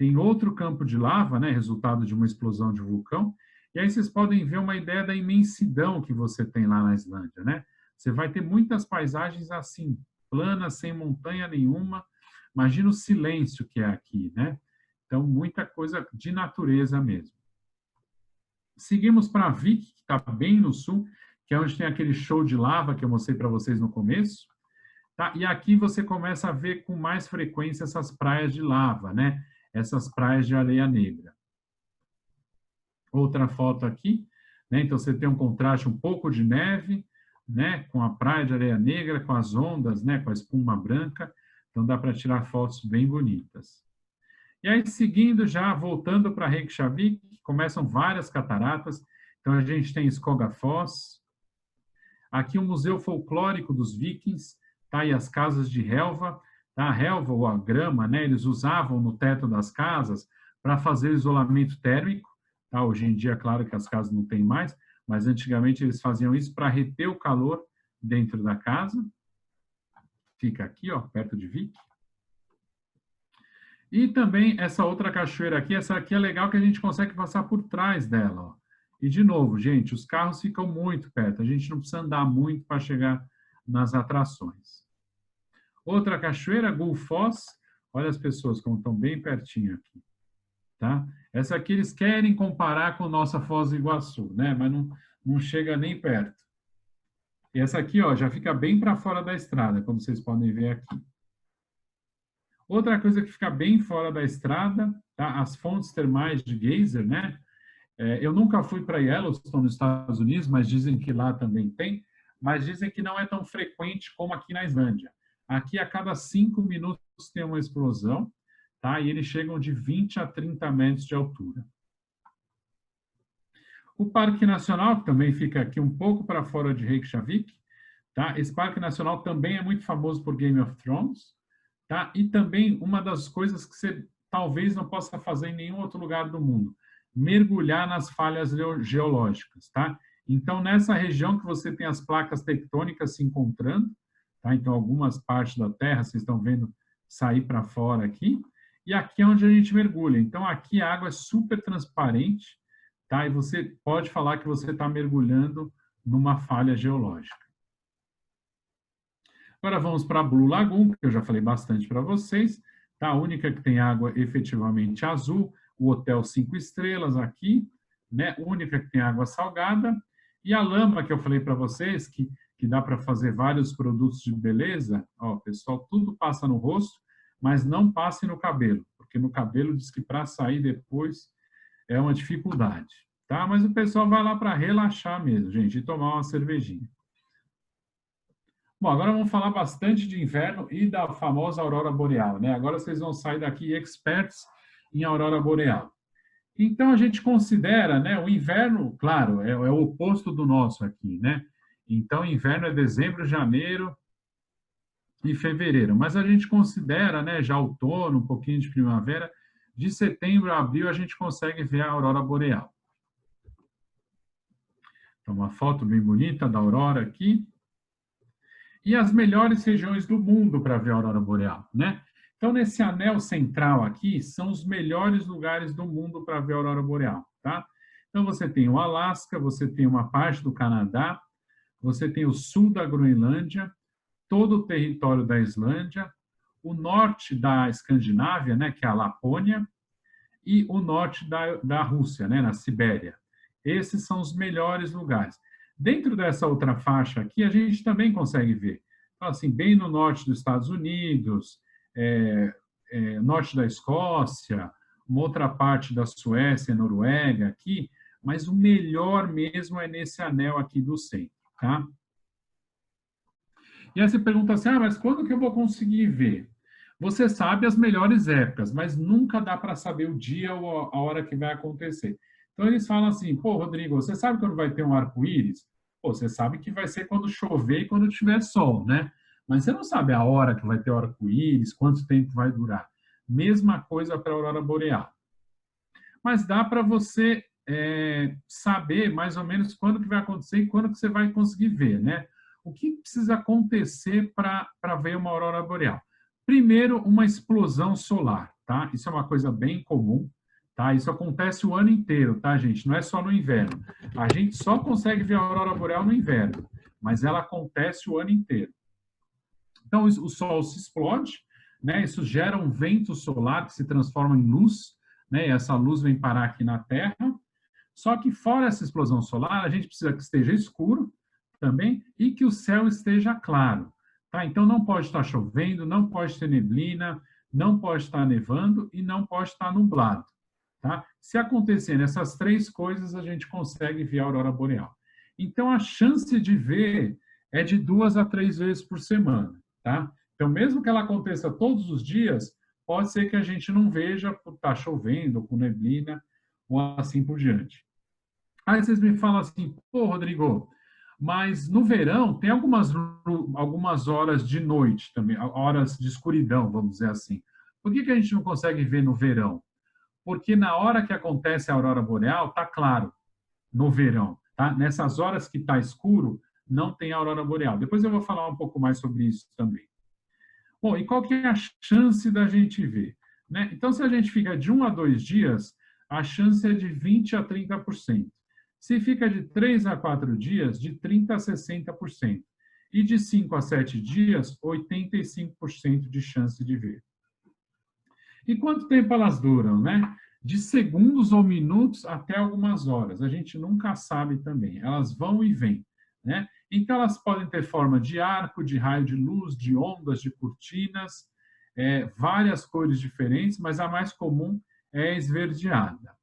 tem outro campo de lava, né, resultado de uma explosão de vulcão, e aí vocês podem ver uma ideia da imensidão que você tem lá na Islândia, né? Você vai ter muitas paisagens assim, planas, sem montanha nenhuma. Imagina o silêncio que é aqui, né? Então, muita coisa de natureza mesmo. Seguimos para Vik, que está bem no sul, que é onde tem aquele show de lava que eu mostrei para vocês no começo. Tá? E aqui você começa a ver com mais frequência essas praias de lava, né? Essas praias de areia negra. Outra foto aqui, né? Então você tem um contraste um pouco de neve, né? Com a praia de areia negra, com as ondas, né? Com a espuma branca. Então dá para tirar fotos bem bonitas. E aí, seguindo já, voltando para Reykjavik, começam várias cataratas. Então a gente tem Skogafoss. Aqui o Museu Folclórico dos Vikings, tá? E as casas de relva. Tá? A relva ou a grama, né? Eles usavam no teto das casas para fazer isolamento térmico. Tá? Hoje em dia, claro que as casas não têm mais, mas antigamente eles faziam isso para reter o calor dentro da casa. Fica aqui, ó, perto de Vik. E também essa outra cachoeira aqui, essa aqui é legal que a gente consegue passar por trás dela, ó. E de novo, gente, os carros ficam muito perto, a gente não precisa andar muito para chegar nas atrações. Outra cachoeira, Gullfoss, olha as pessoas como estão bem pertinho aqui. Tá? Essa aqui eles querem comparar com nossa Foz do Iguaçu, né? Mas não chega nem perto. E essa aqui, ó, já fica bem para fora da estrada, como vocês podem ver aqui. Outra coisa que fica bem fora da estrada, tá? As fontes termais de geyser, né? Eu nunca fui para Yellowstone, nos Estados Unidos, mas dizem que lá também tem, mas dizem que não é tão frequente como aqui na Islândia. Aqui, a cada 5 minutos, tem uma explosão, tá? E eles chegam de 20 a 30 metros de altura. O Parque Nacional, que também fica aqui um pouco para fora de Reykjavik, tá? Esse Parque Nacional também é muito famoso por Game of Thrones, tá? E também uma das coisas que você talvez não possa fazer em nenhum outro lugar do mundo, mergulhar nas falhas geológicas, tá? Então, nessa região que você tem as placas tectônicas se encontrando, tá? Então, algumas partes da Terra, vocês estão vendo sair para fora aqui, e aqui é onde a gente mergulha. Então, aqui a água é super transparente, tá? E você pode falar que você está mergulhando numa falha geológica. Agora vamos para a Blue Lagoon, que eu já falei bastante para vocês, tá? A única que tem água efetivamente azul, o Hotel 5 Estrelas aqui, né? Única que tem água salgada, e a lama que eu falei para vocês, que dá para fazer vários produtos de beleza, ó, pessoal, tudo passa no rosto, mas não passe no cabelo, porque no cabelo diz que para sair depois é uma dificuldade, tá? Mas o pessoal vai lá para relaxar mesmo, gente, e tomar uma cervejinha. Bom, agora vamos falar bastante de inverno e da famosa aurora boreal, né? Agora vocês vão sair daqui experts em aurora boreal. Então a gente considera, né, o inverno, claro, é o oposto do nosso aqui, né? Então inverno é dezembro, janeiro e fevereiro, mas a gente considera, né, já outono, um pouquinho de primavera, de setembro a abril a gente consegue ver a aurora boreal. Então uma foto bem bonita da aurora aqui. E as melhores regiões do mundo para ver a aurora boreal, né? Então, nesse anel central aqui, são os melhores lugares do mundo para ver a aurora boreal, tá? Então, você tem o Alasca, você tem uma parte do Canadá, você tem o sul da Groenlândia, todo o território da Islândia, o norte da Escandinávia, né, que é a Lapônia, e o norte da Rússia, né, na Sibéria. Esses são os melhores lugares. Dentro dessa outra faixa aqui, a gente também consegue ver. Então, assim, bem no norte dos Estados Unidos, norte da Escócia, uma outra parte da Suécia, Noruega aqui, mas o melhor mesmo é nesse anel aqui do centro, tá? E aí você pergunta assim, mas quando que eu vou conseguir ver? Você sabe as melhores épocas, mas nunca dá para saber o dia ou a hora que vai acontecer. Então, eles falam assim, pô, Rodrigo, você sabe quando vai ter um arco-íris? Pô, você sabe que vai ser quando chover e quando tiver sol, né? Mas você não sabe a hora que vai ter o arco-íris, quanto tempo vai durar. Mesma coisa para a aurora boreal. Mas dá para você saber mais ou menos quando que vai acontecer e quando que você vai conseguir ver, né? O que precisa acontecer para ver uma aurora boreal? Primeiro, uma explosão solar, tá? Isso é uma coisa bem comum, tá? Isso acontece o ano inteiro, tá, gente? Não é só no inverno. A gente só consegue ver a aurora boreal no inverno, mas ela acontece o ano inteiro. Então, o Sol se explode, né? Isso gera um vento solar que se transforma em luz, né? E essa luz vem parar aqui na Terra. Só que fora essa explosão solar, a gente precisa que esteja escuro também e que o céu esteja claro, tá? Então, não pode estar chovendo, não pode ter neblina, não pode estar nevando e não pode estar nublado, tá? Se acontecerem essas três coisas, a gente consegue ver a aurora boreal. Então, a chance de ver é de 2 a 3 vezes por semana, tá? Então, mesmo que ela aconteça todos os dias, pode ser que a gente não veja por estar chovendo, com neblina, ou assim por diante. Aí vocês me falam assim, pô, Rodrigo, mas no verão tem algumas horas de noite também, horas de escuridão, vamos dizer assim. Por que a gente não consegue ver no verão? Porque na hora que acontece a aurora boreal, está claro, no verão, tá? Nessas horas que está escuro, não tem aurora boreal. Depois eu vou falar um pouco mais sobre isso também. Bom, e qual que é a chance da gente ver? Né? Então, se a gente fica de 1 a 2 dias, a chance é de 20 a 30%. Se fica de 3 a 4 dias, de 30 a 60%. E de 5 a 7 dias, 85% de chance de ver. E quanto tempo elas duram, né? De segundos ou minutos até algumas horas. A gente nunca sabe também. Elas vão e vêm, né? Então, elas podem ter forma de arco, de raio de luz, de ondas, de cortinas, várias cores diferentes, mas a mais comum é a esverdeada,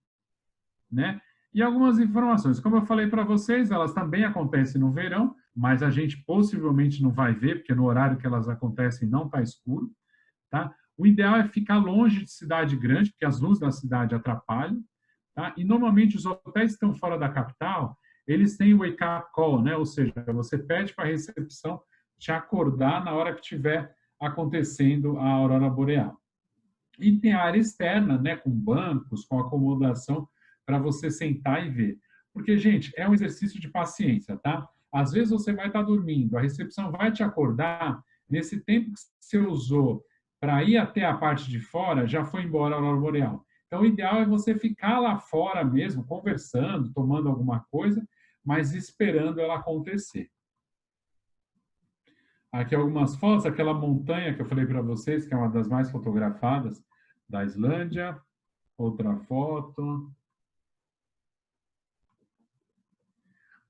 né? E algumas informações. Como eu falei para vocês, elas também acontecem no verão, mas a gente possivelmente não vai ver, porque no horário que elas acontecem não está escuro, tá? O ideal é ficar longe de cidade grande, porque as luzes da cidade atrapalham, tá? E normalmente os hotéis que estão fora da capital, eles têm o wake-up call, né? Ou seja, você pede para a recepção te acordar na hora que estiver acontecendo a aurora boreal. E tem a área externa, né? Com bancos, com acomodação, para você sentar e ver. Porque, gente, é um exercício de paciência, tá? Às vezes você vai estar dormindo, a recepção vai te acordar, nesse tempo que você usou para ir até a parte de fora, já foi embora a aurora boreal. Então, o ideal é você ficar lá fora mesmo, conversando, tomando alguma coisa, mas esperando ela acontecer. Aqui algumas fotos, aquela montanha que eu falei para vocês, que é uma das mais fotografadas da Islândia. Outra foto.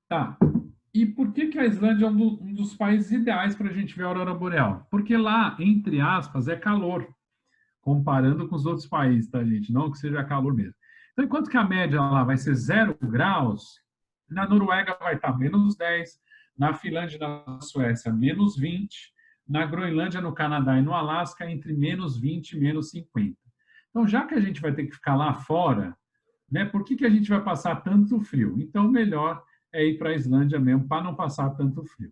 Tá. E por que a Islândia é um dos países ideais para a gente ver a aurora boreal? Porque lá, entre aspas, é calor, comparando com os outros países, tá, gente? Não que seja calor mesmo. Então, enquanto que a média lá vai ser 0 graus, na Noruega vai estar menos 10, na Finlândia e na Suécia, menos 20, na Groenlândia, no Canadá e no Alasca, entre menos 20 e menos 50. Então, já que a gente vai ter que ficar lá fora, né, por que a gente vai passar tanto frio? Então, melhor é ir para a Islândia mesmo, para não passar tanto frio.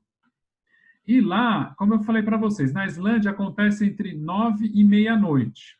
E lá, como eu falei para vocês, na Islândia acontece entre 9 e meia-noite.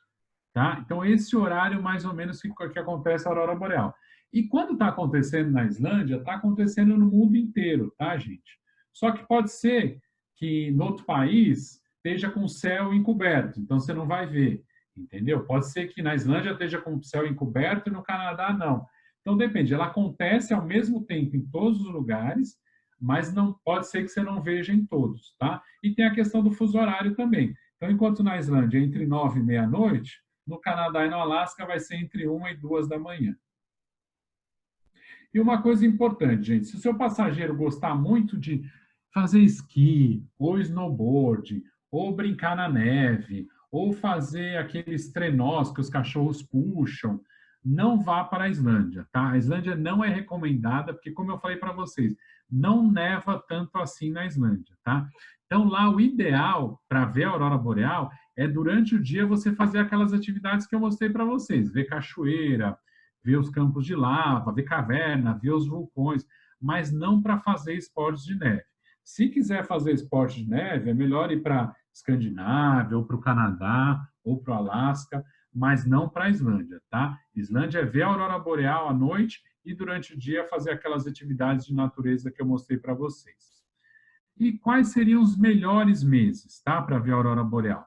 Tá? Então, esse horário, mais ou menos, que acontece a aurora boreal. E quando está acontecendo na Islândia, está acontecendo no mundo inteiro, tá, gente? Só que pode ser que no outro país esteja com o céu encoberto, então você não vai ver, entendeu? Pode ser que na Islândia esteja com o céu encoberto e no Canadá não. Então, depende, ela acontece ao mesmo tempo em todos os lugares, mas não pode ser que você não veja em todos, tá? E tem a questão do fuso horário também. Então, enquanto na Islândia é entre 9 e meia-noite, no Canadá e no Alasca vai ser entre 1 e 2 da manhã. E uma coisa importante, gente, se o seu passageiro gostar muito de fazer esqui, ou snowboard, ou brincar na neve, ou fazer aqueles trenós que os cachorros puxam, não vá para a Islândia, tá? A Islândia não é recomendada, porque, como eu falei para vocês, não neva tanto assim na Islândia, tá? Então, lá, o ideal para ver a aurora boreal é, durante o dia, você fazer aquelas atividades que eu mostrei para vocês, ver cachoeira, ver os campos de lava, ver caverna, ver os vulcões, mas não para fazer esportes de neve. Se quiser fazer esporte de neve, é melhor ir para Escandinávia, ou para o Canadá, ou para o Alasca, mas não para a Islândia, tá? Islândia é ver a aurora boreal à noite e durante o dia fazer aquelas atividades de natureza que eu mostrei para vocês. E quais seriam os melhores meses, tá, para ver a aurora boreal?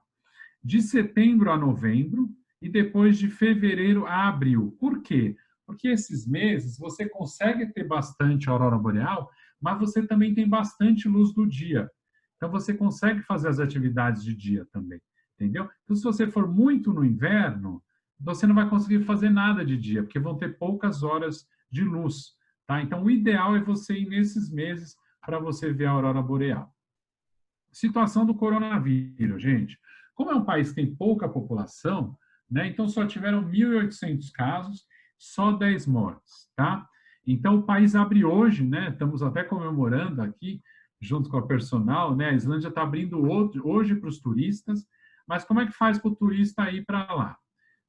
De setembro a novembro e depois de fevereiro a abril. Por quê? Porque esses meses você consegue ter bastante aurora boreal, mas você também tem bastante luz do dia. Então você consegue fazer as atividades de dia também, entendeu? Então se você for muito no inverno, você não vai conseguir fazer nada de dia, porque vão ter poucas horas de luz, tá? Então o ideal é você ir nesses meses para você ver a aurora boreal. Situação do coronavírus, gente. Como é um país que tem pouca população, né? Então só tiveram 1.800 casos, só 10 mortes, tá? Então o país abre hoje, né? Estamos até comemorando aqui, junto com a personal, né? A Islândia está abrindo hoje para os turistas, mas como é que faz para o turista ir para lá?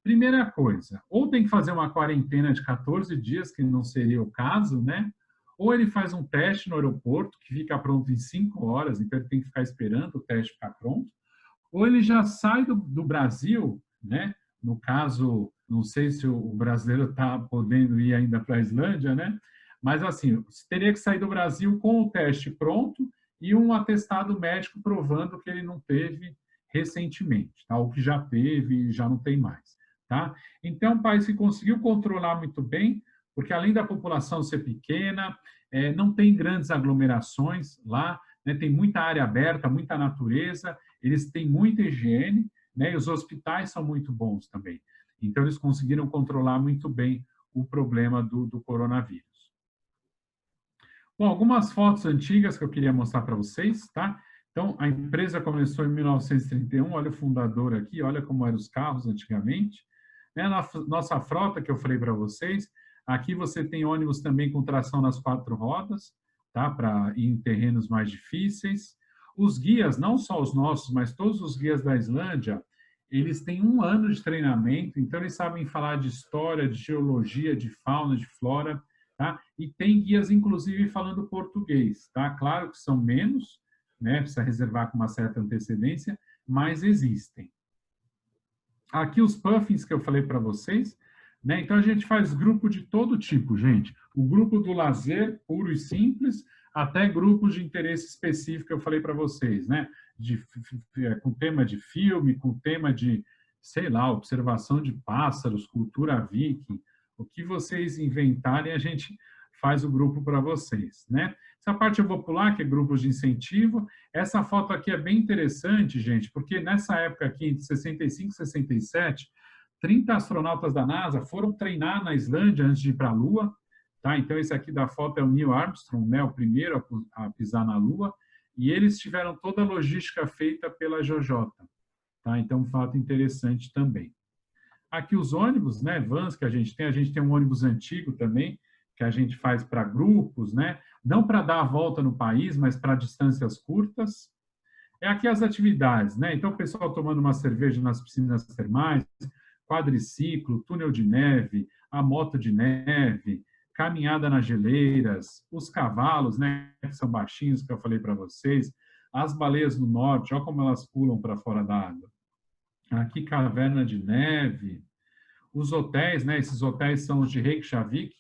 Primeira coisa, ou tem que fazer uma quarentena de 14 dias, que não seria o caso, né? Ou ele faz um teste no aeroporto, que fica pronto em 5 horas, então ele tem que ficar esperando o teste ficar pronto, ou ele já sai do Brasil, né? No caso, não sei se o brasileiro está podendo ir ainda para a Islândia, né? Mas assim, teria que sair do Brasil com o teste pronto e um atestado médico provando que ele não teve recentemente, tá? Ou que já teve e já não tem mais, tá? Então, é um país que conseguiu controlar muito bem, porque além da população ser pequena, não tem grandes aglomerações lá, né? Tem muita área aberta, muita natureza, eles têm muita higiene, né? E os hospitais são muito bons também. Então, eles conseguiram controlar muito bem o problema do coronavírus. Bom, algumas fotos antigas que eu queria mostrar para vocês, tá? Então, a empresa começou em 1931, olha o fundador aqui, olha como eram os carros antigamente. Né? A nossa frota, que eu falei para vocês, aqui você tem ônibus também com tração nas 4 rodas, tá? Para ir em terrenos mais difíceis. Os guias, não só os nossos, mas todos os guias da Islândia, eles têm 1 ano de treinamento, então eles sabem falar de história, de geologia, de fauna, de flora, tá? E tem guias, inclusive, falando português, tá? Claro que são menos, né? Precisa reservar com uma certa antecedência, mas existem. Aqui os puffins que eu falei para vocês, né? Então a gente faz grupo de todo tipo, gente. O grupo do lazer, puro e simples, até grupos de interesse específico que eu falei para vocês, né? Com tema de filme, com tema de, sei lá, observação de pássaros, cultura viking, o que vocês inventarem, a gente faz o grupo para vocês, né? Essa parte eu vou pular, que é grupos de incentivo. Essa foto aqui é bem interessante, gente, porque nessa época aqui, entre 65 e 67, 30 astronautas da NASA foram treinar na Islândia antes de ir para a Lua, tá? Então, esse aqui da foto é o Neil Armstrong, né? O primeiro a pisar na Lua, e eles tiveram toda a logística feita pela JJ, tá? Então, um fato interessante também. Aqui os ônibus, né, vans que a gente tem um ônibus antigo também, que a gente faz para grupos, né, não para dar a volta no país, mas para distâncias curtas. Aqui as atividades, né, então o pessoal tomando uma cerveja nas piscinas termais, quadriciclo, túnel de neve, a moto de neve, caminhada nas geleiras, os cavalos, né, que são baixinhos, que eu falei para vocês, as baleias no norte, olha como elas pulam para fora da água. Aqui, caverna de neve. Os hotéis, né? Esses hotéis são os de Reykjavik.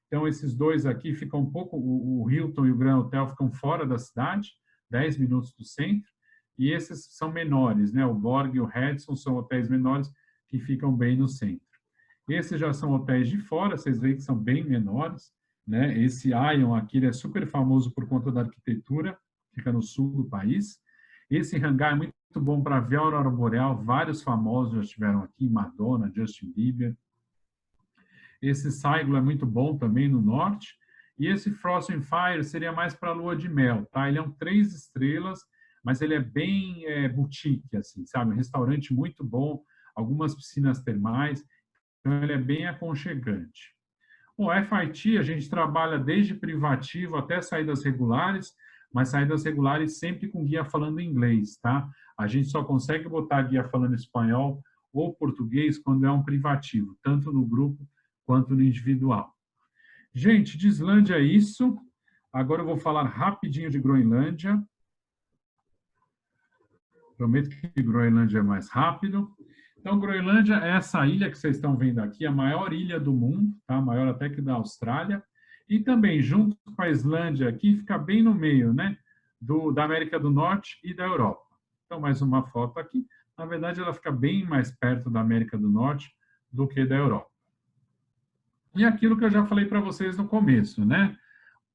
Então, esses dois aqui ficam um pouco... O Hilton e o Grand Hotel ficam fora da cidade, 10 minutos do centro. E esses são menores, né? O Borg e o Radisson são hotéis menores que ficam bem no centro. Esses já são hotéis de fora, vocês veem que são bem menores, né? Esse Ion aqui, ele é super famoso por conta da arquitetura, fica no sul do país. Esse hangar é muito bom para ver a aurora boreal, vários famosos já estiveram aqui, Madonna, Justin Bieber. Esse Saiglo é muito bom também no norte. E esse Frost and Fire seria mais para a lua de mel, tá? Ele é um 3 estrelas, mas ele é bem boutique, assim, sabe? Um restaurante muito bom, algumas piscinas termais, então ele é bem aconchegante. O FIT, a gente trabalha desde privativo até saídas regulares, mas saídas regulares sempre com guia falando inglês, tá? A gente só consegue botar guia falando espanhol ou português quando é um privativo, tanto no grupo quanto no individual. Gente, de Islândia é isso. Agora eu vou falar rapidinho de Groenlândia. Prometo que Groenlândia é mais rápido. Então, Groenlândia é essa ilha que vocês estão vendo aqui, a maior ilha do mundo, tá? Maior até que da Austrália. E também, junto com a Islândia aqui, fica bem no meio, né? Da América do Norte e da Europa. Então, mais uma foto aqui. na verdade, ela fica bem mais perto da América do Norte do que da Europa. E aquilo que eu já falei para vocês no começo, né?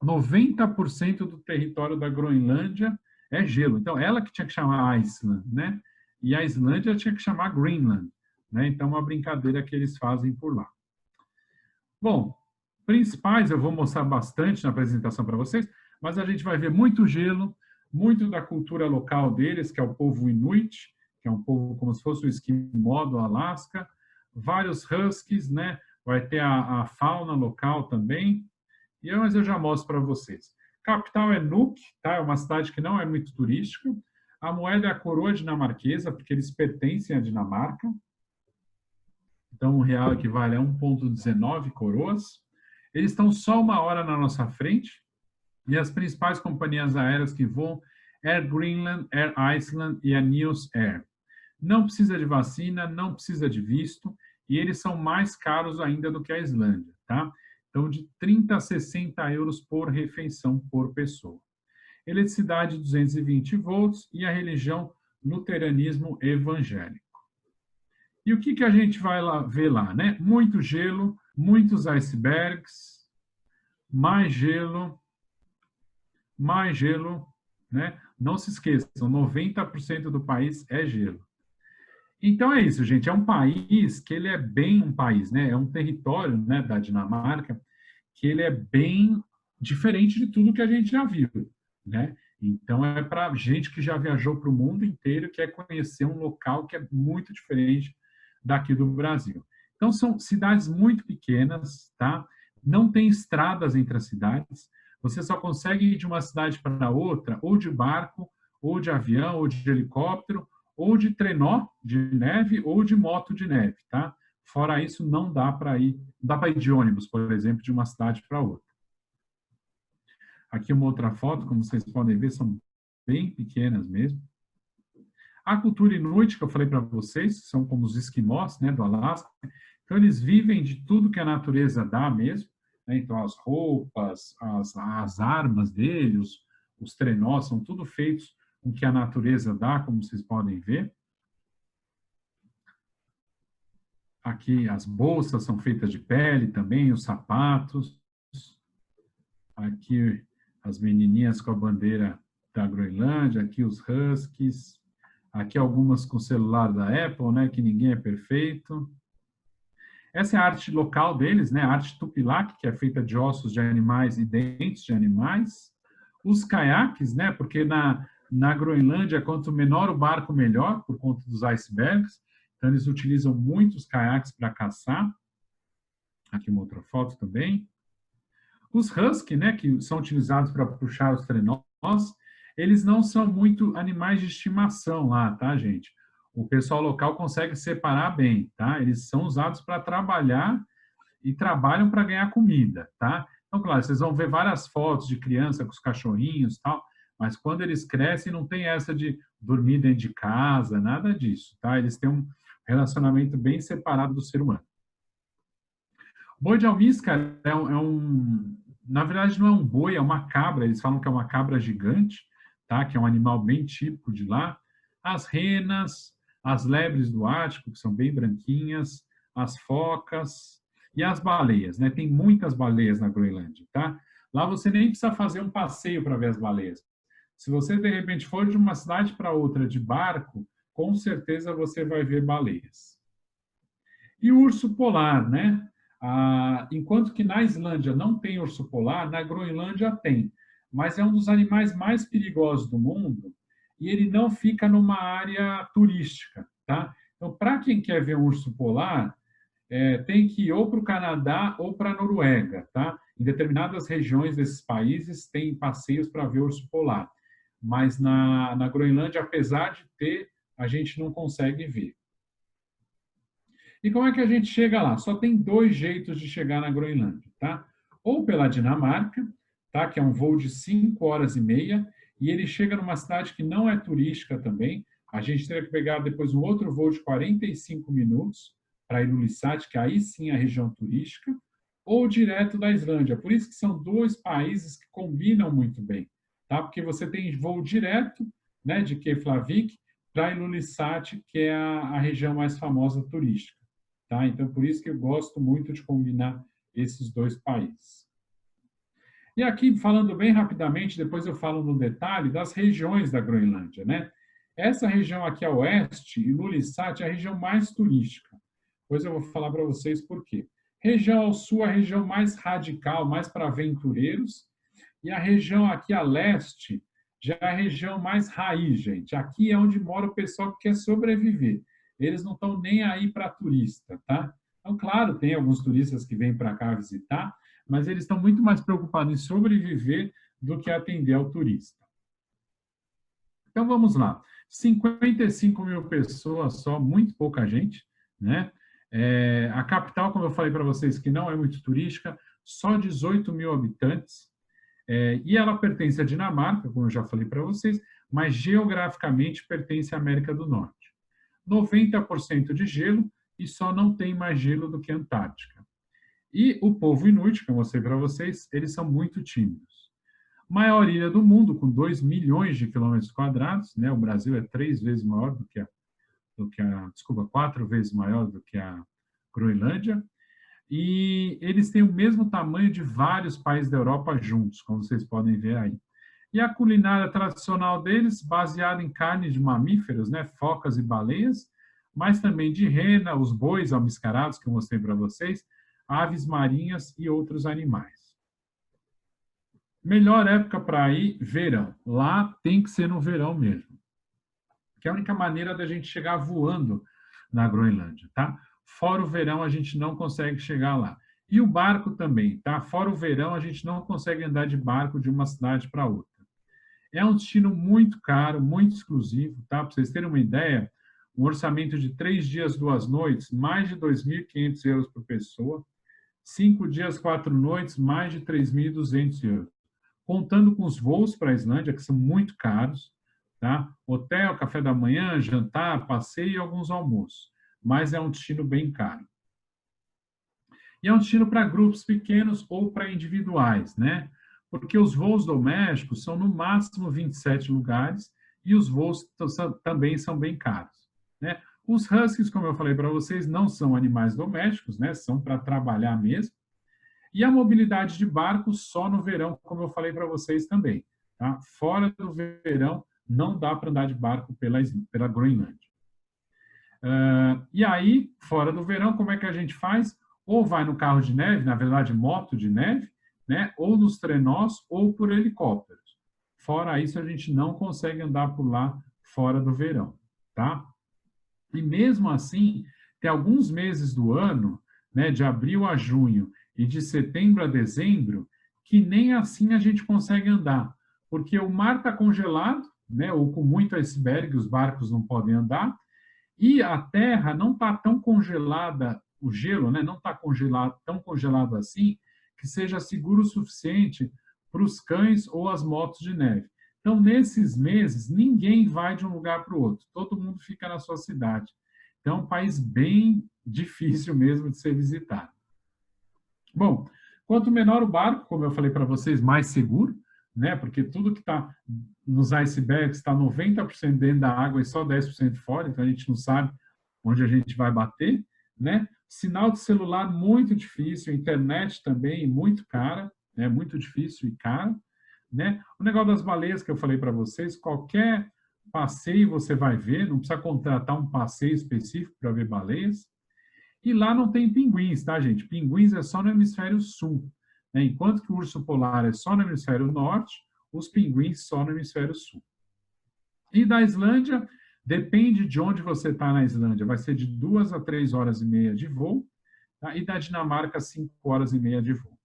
90% do território da Groenlândia é gelo. Então, ela que tinha que chamar Iceland, né? E a Islândia tinha que chamar Greenland, né? Então, uma brincadeira que eles fazem por lá. Bom, principais eu vou mostrar bastante na apresentação para vocês, mas a gente vai ver muito gelo, muito da cultura local deles, que é o povo Inuit, que é um povo como se fosse o esquimó do Alasca, vários huskies, né? Vai ter a fauna local também, mas eu já mostro para vocês. Capital é Nuuk, tá? É uma cidade que não é muito turística. A moeda é a coroa dinamarquesa, porque eles pertencem à Dinamarca. Então, o real equivale a 1,19 coroas. Eles estão só 1 hora na nossa frente. E as principais companhias aéreas que voam, Air Greenland, Air Iceland e a Neos Air. Não precisa de vacina, não precisa de visto, e eles são mais caros ainda do que a Islândia, tá? Então, de 30 a 60 euros por refeição por pessoa. Eletricidade 220 volts e a religião luteranismo evangélico. E o que a gente vai ver lá, né? Muito gelo, muitos icebergs, mais gelo, né? Não se esqueçam, 90% do país é gelo. Então é isso, gente. É um país que ele é bem um país, né? É um território, né, da Dinamarca que ele é bem diferente de tudo que a gente já viu, né? Então é para gente que já viajou para o mundo inteiro, quer conhecer um local que é muito diferente daqui do Brasil. Então são cidades muito pequenas, tá? Não tem estradas entre as cidades. Você só consegue ir de uma cidade para outra ou de barco, ou de avião, ou de helicóptero, ou de trenó de neve, ou de moto de neve, tá? Fora isso, não dá para ir, não dá para ir de ônibus, por exemplo, de uma cidade para outra. Aqui uma outra foto, como vocês podem ver, são bem pequenas mesmo. A cultura inuit, que eu falei para vocês, são como os esquimós, né, do Alasca. Então, eles vivem de tudo que a natureza dá mesmo, né? Então, as roupas, as armas deles, os trenós, são tudo feitos com o que a natureza dá, como vocês podem ver. Aqui as bolsas são feitas de pele também, os sapatos. Aqui as menininhas com a bandeira da Groenlândia, aqui os huskies. Aqui algumas com o celular da Apple, né, que ninguém é perfeito. Essa é a arte local deles, né, a arte Tupilak, que é feita de ossos de animais e dentes de animais. Os caiaques, né, porque na Groenlândia, quanto menor o barco, melhor, por conta dos icebergs. Então, eles utilizam muitos caiaques para caçar. Aqui uma outra foto também. Os husky, né, que são utilizados para puxar os trenós, eles não são muito animais de estimação lá, tá, gente? O pessoal local consegue separar bem, tá? Eles são usados para trabalhar e trabalham para ganhar comida, tá? Então, claro, vocês vão ver várias fotos de criança com os cachorrinhos e tal, mas quando eles crescem não tem essa de dormir dentro de casa, nada disso, tá? Eles têm um relacionamento bem separado do ser humano. Boi de almíscar na verdade não é um boi, é uma cabra, eles falam que é uma cabra gigante, tá? Que é um animal bem típico de lá. As renas, as lebres do Ártico, que são bem branquinhas, as focas e as baleias, né? Tem muitas baleias na Groenlândia, tá? Lá você nem precisa fazer um passeio para ver as baleias. Se você, de repente, for de uma cidade para outra de barco, com certeza você vai ver baleias. E o urso polar, né? Enquanto que na Islândia não tem urso polar, na Groenlândia tem. Mas é um dos animais mais perigosos do mundo e ele não fica numa área turística, tá? Então, para quem quer ver um urso polar, tem que ir ou para o Canadá ou para a Noruega, tá? Em determinadas regiões desses países tem passeios para ver urso polar. Mas na Groenlândia, apesar de ter, a gente não consegue ver. E como é que a gente chega lá? Só tem 2 jeitos de chegar na Groenlândia, tá? Ou pela Dinamarca, tá? Que é um voo de 5 horas e meia, e ele chega numa cidade que não é turística também. A gente teria que pegar depois um outro voo de 45 minutos para ir no Ilulissat, que aí sim é a região turística, ou direto da Islândia. Por isso que são 2 países que combinam muito bem, tá? Porque você tem voo direto, né, de Keflavik para Ilulissat, que é a região mais famosa turística. Tá? Então, por isso que eu gosto muito de combinar esses dois países. E aqui, falando bem rapidamente, depois eu falo no detalhe das regiões da Groenlândia, né? Essa região aqui a oeste, Ilulissat, é a região mais turística. Depois eu vou falar para vocês por quê. Região ao sul, a região mais radical, mais para aventureiros. E a região aqui a leste, já é a região mais raiz, gente. Aqui é onde mora o pessoal que quer sobreviver. Eles não estão nem aí para turista, tá? Então, claro, tem alguns turistas que vêm para cá visitar, mas eles estão muito mais preocupados em sobreviver do que atender ao turista. Então, vamos lá. 55 mil pessoas só, muito pouca gente, né? A capital, como eu falei para vocês, que não é muito turística, só 18 mil habitantes. E ela pertence à Dinamarca, como eu já falei para vocês, mas geograficamente pertence à América do Norte. 90% de gelo e só não tem mais gelo do que a Antártica. E o povo inuit, que eu mostrei para vocês, eles são muito tímidos. Maior ilha do mundo, com 2 milhões de quilômetros quadrados, né? O Brasil é 3 vezes maior do que desculpa, 4 vezes maior do que a Groenlândia. E eles têm o mesmo tamanho de vários países da Europa juntos, como vocês podem ver aí. E a culinária tradicional deles, baseada em carne de mamíferos, né? Focas e baleias, mas também de rena, os bois almiscarados, que eu mostrei para vocês, aves marinhas e outros animais. Melhor época para ir, verão. Lá tem que ser no verão mesmo. Que é a única maneira da gente chegar voando na Groenlândia, tá? Fora o verão, a gente não consegue chegar lá. E o barco também, tá? Fora o verão, a gente não consegue andar de barco de uma cidade para outra. É um destino muito caro, muito exclusivo, tá? Para vocês terem uma ideia, um orçamento de 3 dias, 2 noites, mais de 2.500 euros por pessoa. 5 dias, 4 noites, mais de 3.200 euros. Contando com os voos para a Islândia, que são muito caros, tá? Hotel, café da manhã, jantar, passeio e alguns almoços. Mas é um destino bem caro. E é um destino para grupos pequenos ou para individuais, né? Porque os voos domésticos são no máximo 27 lugares e os voos também são bem caros, né? Os huskies, como eu falei para vocês, não são animais domésticos, né? São para trabalhar mesmo. E a mobilidade de barcos só no verão, como eu falei para vocês também, tá? Fora do verão, não dá para andar de barco pela Groenlândia. E aí, fora do verão, como é que a gente faz? Ou vai no carro de neve, na verdade, moto de neve, né? Ou nos trenós, ou por helicópteros. Fora isso, a gente não consegue andar por lá fora do verão, tá? E mesmo assim, tem alguns meses do ano, né, de abril a junho e de setembro a dezembro, que nem assim a gente consegue andar, porque o mar está congelado, né, ou com muito iceberg, os barcos não podem andar, e a terra não está tão congelada, o gelo, né, não está tão congelado assim, que seja seguro o suficiente para os cães ou as motos de neve. Então, nesses meses, ninguém vai de um lugar para o outro, todo mundo fica na sua cidade. Então, é um país bem difícil mesmo de ser visitado. Bom, quanto menor o barco, como eu falei para vocês, mais seguro, né? Porque tudo que está nos icebergs está 90% dentro da água e só 10% fora, então a gente não sabe onde a gente vai bater, né? Sinal de celular muito difícil, internet também muito cara, né? Muito difícil e cara, né? O negócio das baleias que eu falei para vocês, qualquer passeio você vai ver, não precisa contratar um passeio específico para ver baleias. E lá não tem pinguins, tá, gente? Pinguins é só no hemisfério sul, né? Enquanto que o urso polar é só no hemisfério norte, os pinguins só no hemisfério sul. E da Islândia, depende de onde você está na Islândia, vai ser de 2 a 3 horas e meia de voo, tá? E da Dinamarca, 5 horas e meia de voo.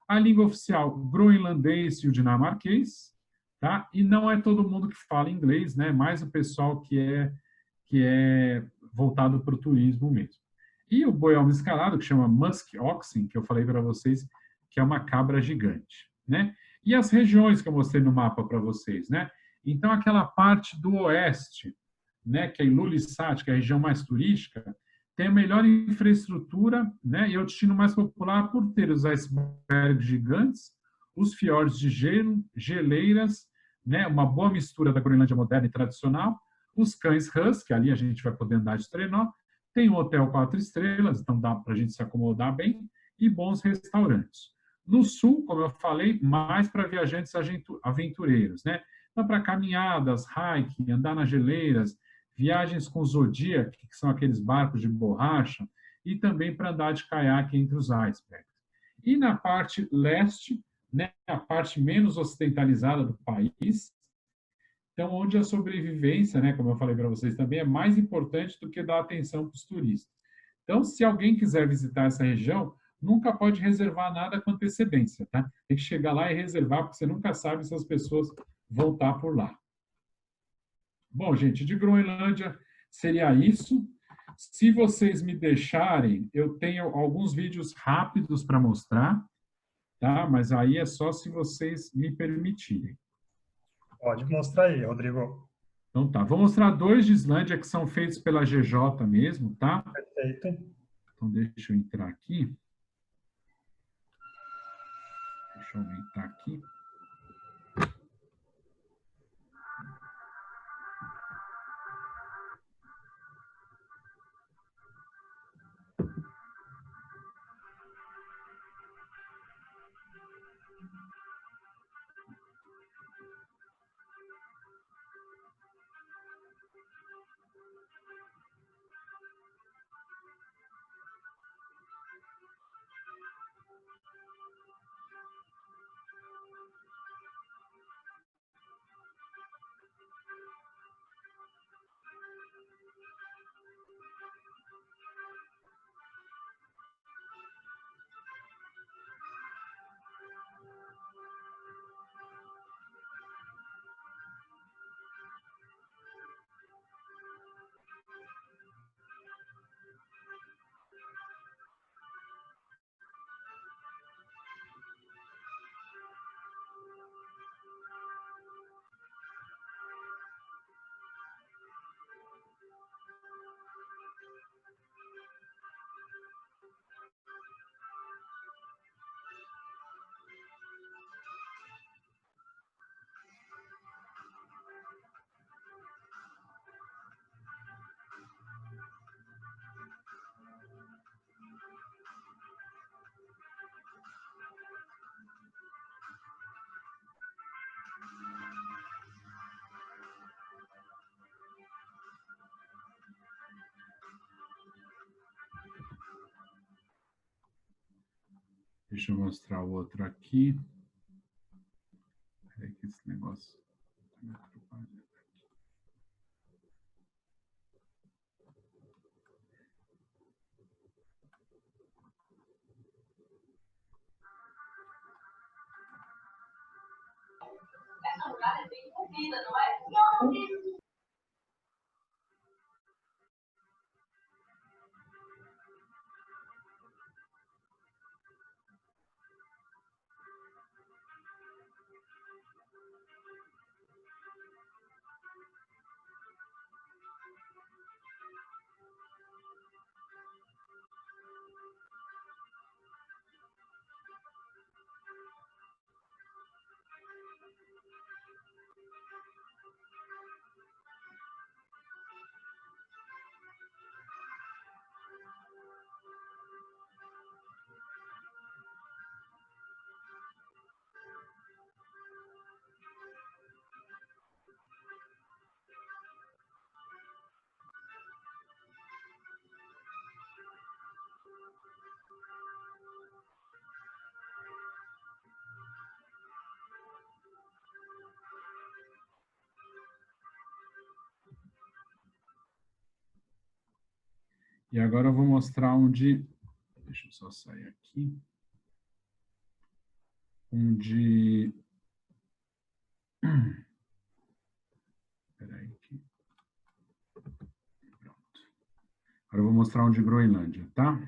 A língua oficial, groenlandês e o dinamarquês, tá? E não é todo mundo que fala inglês, né? Mais o pessoal que é voltado para o turismo mesmo. E o boi almiscarado, que chama musk oxen, que eu falei para vocês, que é uma cabra gigante, né? E as regiões que eu mostrei no mapa para vocês, né? Então, aquela parte do oeste, né, que é Ilulissat, que é a região mais turística, tem a melhor infraestrutura, né? E é o destino mais popular por ter os icebergs gigantes, os fiordes de gelo, geleiras, né? Uma boa mistura da Groenlândia moderna e tradicional, os cães Husky, ali a gente vai poder andar de trenó, tem um hotel 4 estrelas, então dá para a gente se acomodar bem, e bons restaurantes. No sul, como eu falei, mais para viajantes aventureiros, né? Então, para caminhadas, hiking, andar nas geleiras, viagens com Zodiac, que são aqueles barcos de borracha, e também para andar de caiaque entre os icebergs. E na parte leste, né, a parte menos ocidentalizada do país, então, onde a sobrevivência, né, como eu falei para vocês também, é mais importante do que dar atenção para os turistas. Então, se alguém quiser visitar essa região, nunca pode reservar nada com antecedência, tá? Tem que chegar lá e reservar, porque você nunca sabe se as pessoas vão estar por lá. Bom, gente, de Groenlândia seria isso. Se vocês me deixarem, eu tenho alguns vídeos rápidos para mostrar, tá? Mas aí é só se vocês me permitirem. Pode mostrar aí, Rodrigo. Então tá, vou mostrar 2 de Islândia que são feitos pela GJ mesmo, tá? Perfeito. Então deixa eu entrar aqui. Deixa eu aumentar aqui. Deixa eu mostrar o outro aqui. Peraí que esse negócio está me atrapalhando. E agora eu vou mostrar onde... Deixa eu só sair aqui. Onde... Peraí aqui. Pronto. Agora eu vou mostrar onde Groenlândia, tá?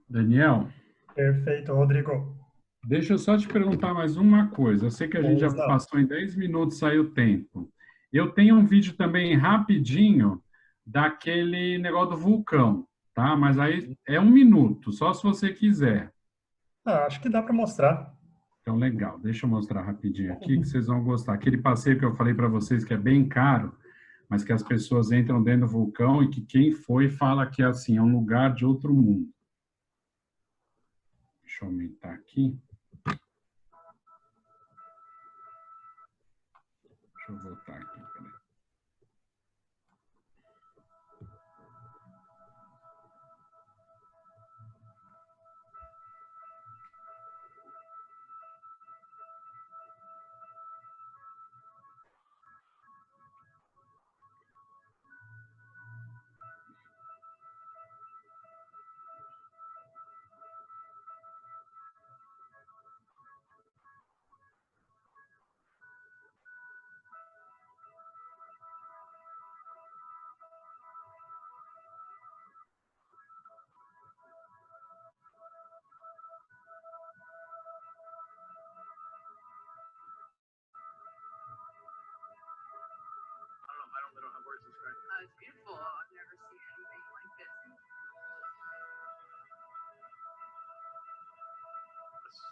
Daniel, Perfeito, Rodrigo. deixa eu só te perguntar mais uma coisa. Eu sei que a gente já Pois não. passou em 10 minutos, saiu o tempo. Eu tenho um vídeo também rapidinho daquele negócio do vulcão, tá? Mas aí é 1 minuto, só se você quiser. Ah, acho que dá para mostrar. Então, legal. Deixa eu mostrar rapidinho aqui que vocês vão gostar. Aquele passeio que eu falei para vocês que é bem caro, mas que as pessoas entram dentro do vulcão e que quem foi fala que assim, é um lugar de outro mundo. Deixa eu aumentar aqui. Deixa eu voltar aqui, peraí. It's beautiful. I've never seen anything like this.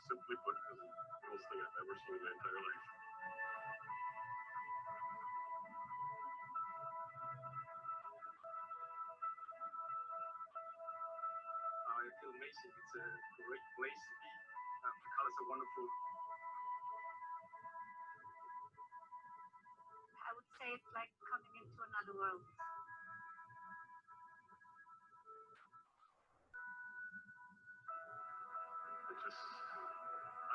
Simply put, because it's the most thing I've ever seen in my entire life. I feel amazing. It's a great place to be. The colors are wonderful. I would say it's like coming into another world. It's just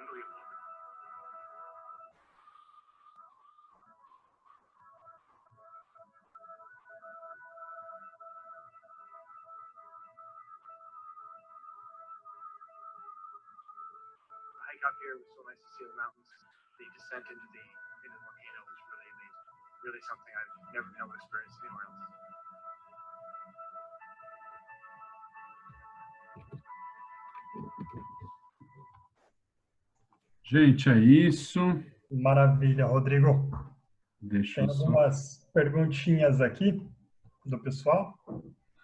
unbelievable. got here, it was so nice to see the mountains. The descent into the volcano was really amazing. Really something I've never been able to experience anywhere else. Gente, é isso. Maravilha, Rodrigo. Deixa Tem eu só... algumas perguntinhas aqui do pessoal.